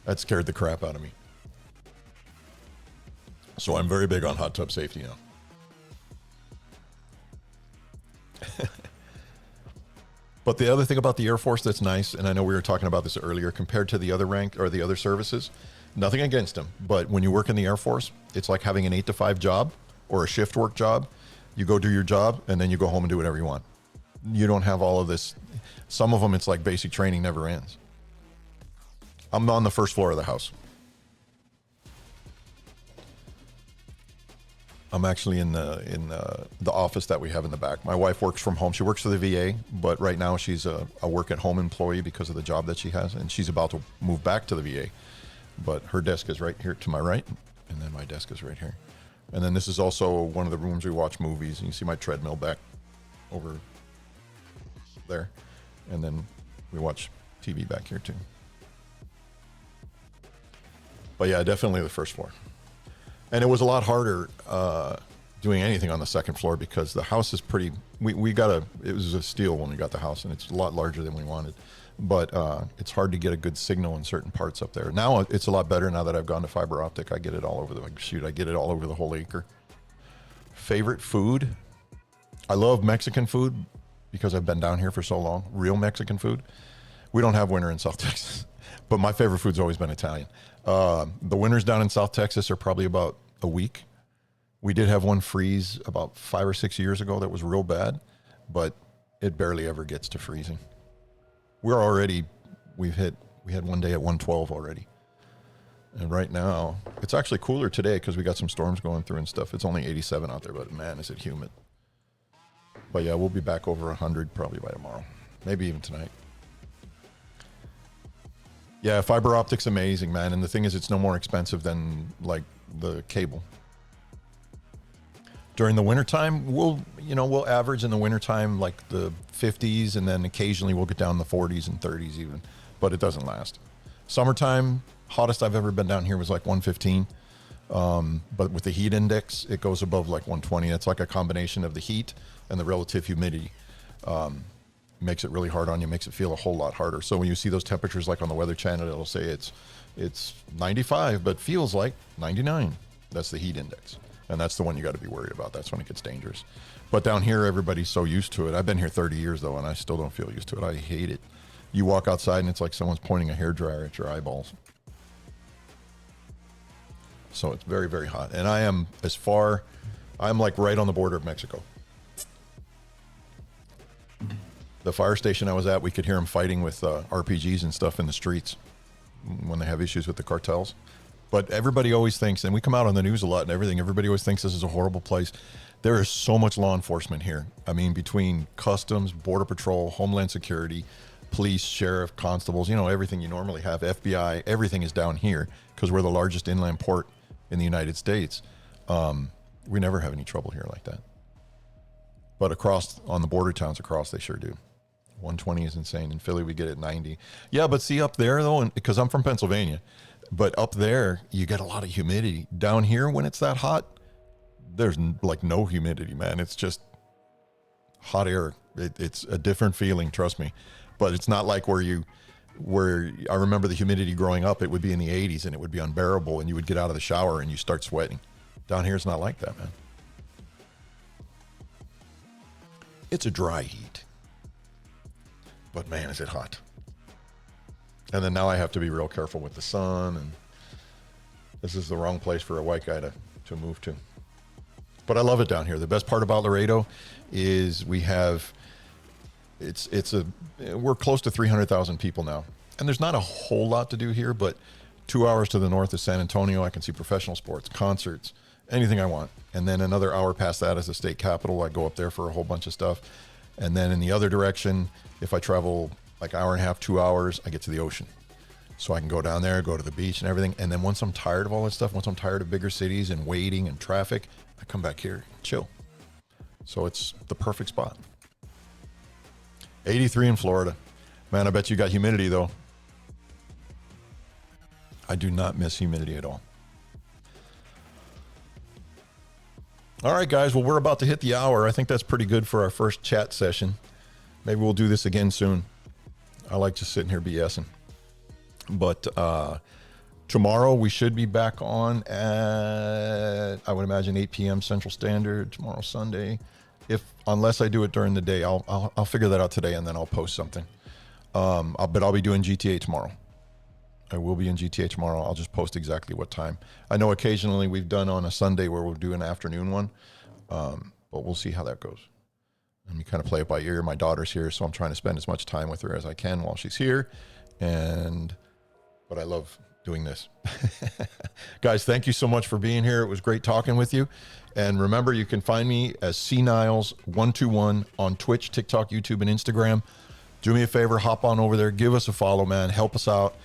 [SPEAKER 1] That scared the crap out of me. So I'm very big on hot tub safety now. But the other thing about the Air Force that's nice, and I know we were talking about this earlier, compared to the other rank or the other services, nothing against them, but when you work in the Air Force, it's like having an 8-to-5 job or a shift work job. You go do your job, and then you go home and do whatever you want. You don't have all of this. Some of them, it's like basic training never ends. I'm on the first floor of the house. I'm actually in the office that we have in the back. My wife works from home. She works for the VA, but right now she's a work-at-home employee because of the job that she has, and she's about to move back to the VA. But her desk is right here to my right, and then my desk is right here. And then this is also one of the rooms we watch movies, and you see my treadmill back over there. And then we watch TV back here too. But yeah, definitely the first floor. And it was a lot harder doing anything on the second floor because the house is pretty, it was a steal when we got the house, and it's a lot larger than we wanted. But it's hard to get a good signal in certain parts up there. Now it's a lot better now that I've gone to fiber optic. I get it all over I get it all over the whole acre. Favorite food? I love Mexican food because I've been down here for so long. Real Mexican food. We don't have winter in South Texas, but my favorite food's always been Italian. The winters down in South Texas are probably about a week. We did have one freeze about 5 or 6 years ago that was real bad, but it barely ever gets to freezing. We had one day at 112 already. And right now, it's actually cooler today because we got some storms going through and stuff. It's only 87 out there, but man, is it humid. But yeah, we'll be back over 100 probably by tomorrow, maybe even tonight. Yeah, fiber optic's amazing, man. And the thing is, it's no more expensive than like the cable. During the wintertime, we'll average in the wintertime like the 50s, and then occasionally we'll get down in the 40s and 30s even, but it doesn't last. Summertime, hottest I've ever been down here was like 115. But with the heat index, it goes above like 120. It's like a combination of the heat and the relative humidity. Makes it really hard on you, makes it feel a whole lot harder. So when you see those temperatures like on the Weather Channel, it'll say it's 95, but feels like 99. That's the heat index. And that's the one you got to be worried about. That's when it gets dangerous. But down here, everybody's so used to it. I've been here 30 years though, and I still don't feel used to it. I hate it. You walk outside and it's like someone's pointing a hairdryer at your eyeballs. So it's very, very hot. And I'm like right on the border of Mexico. The fire station I was at, we could hear them fighting with RPGs and stuff in the streets when they have issues with the cartels. But everybody always thinks, and we come out on the news a lot and everything, everybody always thinks this is a horrible place. There is so much law enforcement here. I mean, between customs, border patrol, homeland security, police, sheriff, constables, everything you normally have, FBI, everything is down here because we're the largest inland port in the United States. We never have any trouble here like that. But across, on the border towns across, they sure do. 120 is insane. In Philly, we get it 90. Yeah, but see up there though, because I'm from Pennsylvania, but up there you get a lot of humidity. Down here, when it's that hot, there's like no humidity, man. It's just hot air. It's a different feeling, trust me. But it's not like where I remember the humidity growing up, it would be in the 80s and it would be unbearable and you would get out of the shower and you start sweating. Down here, it's not like that, man. It's a dry heat. But man, is it hot. And then now I have to be real careful with the sun, and this is the wrong place for a white guy to move to. But I love it down here. The best part about Laredo is we're close to 300,000 people now. And there's not a whole lot to do here, but 2 hours to the north is San Antonio. I can see professional sports, concerts, anything I want. And then another hour past that is the state capitol. I go up there for a whole bunch of stuff. And then in the other direction, if I travel like hour and a half, 2 hours, I get to the ocean. So I can go down there, go to the beach and everything. And then once I'm tired of all that stuff, once I'm tired of bigger cities and waiting and traffic, I come back here, chill. So it's the perfect spot. 83 in Florida. Man, I bet you got humidity though. I do not miss humidity at all. All right, guys. Well, we're about to hit the hour. I think that's pretty good for our first chat session. Maybe we'll do this again soon. I like just sitting here BSing. But tomorrow we should be back on at, I would imagine, 8 p.m. Central Standard. Tomorrow, Sunday. Unless I do it during the day, I'll figure that out today and then I'll post something. But I'll be doing GTA tomorrow. I will be in GTA tomorrow. I'll just post exactly what time. I know occasionally we've done on a Sunday where we'll do an afternoon one, but we'll see how that goes. And we kind of play it by ear. My daughter's here, so I'm trying to spend as much time with her as I can while she's here. But I love doing this. Guys, thank you so much for being here. It was great talking with you. And remember, you can find me as CNiles121 on Twitch, TikTok, YouTube, and Instagram. Do me a favor, hop on over there, give us a follow, man. Help us out.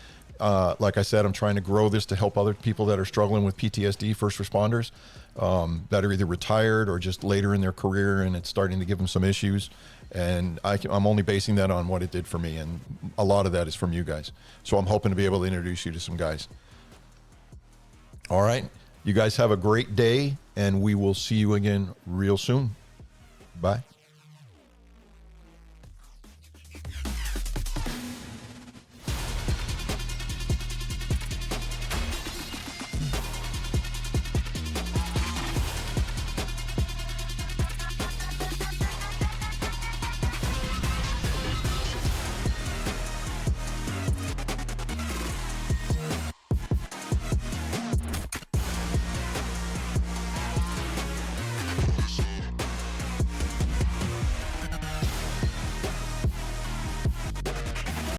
[SPEAKER 1] Like I said, I'm trying to grow this to help other people that are struggling with PTSD, first responders, that are either retired or just later in their career and it's starting to give them some issues. And I'm only basing that on what it did for me. And a lot of that is from you guys. So I'm hoping to be able to introduce you to some guys. All right. You guys have a great day and we will see you again real soon. Bye.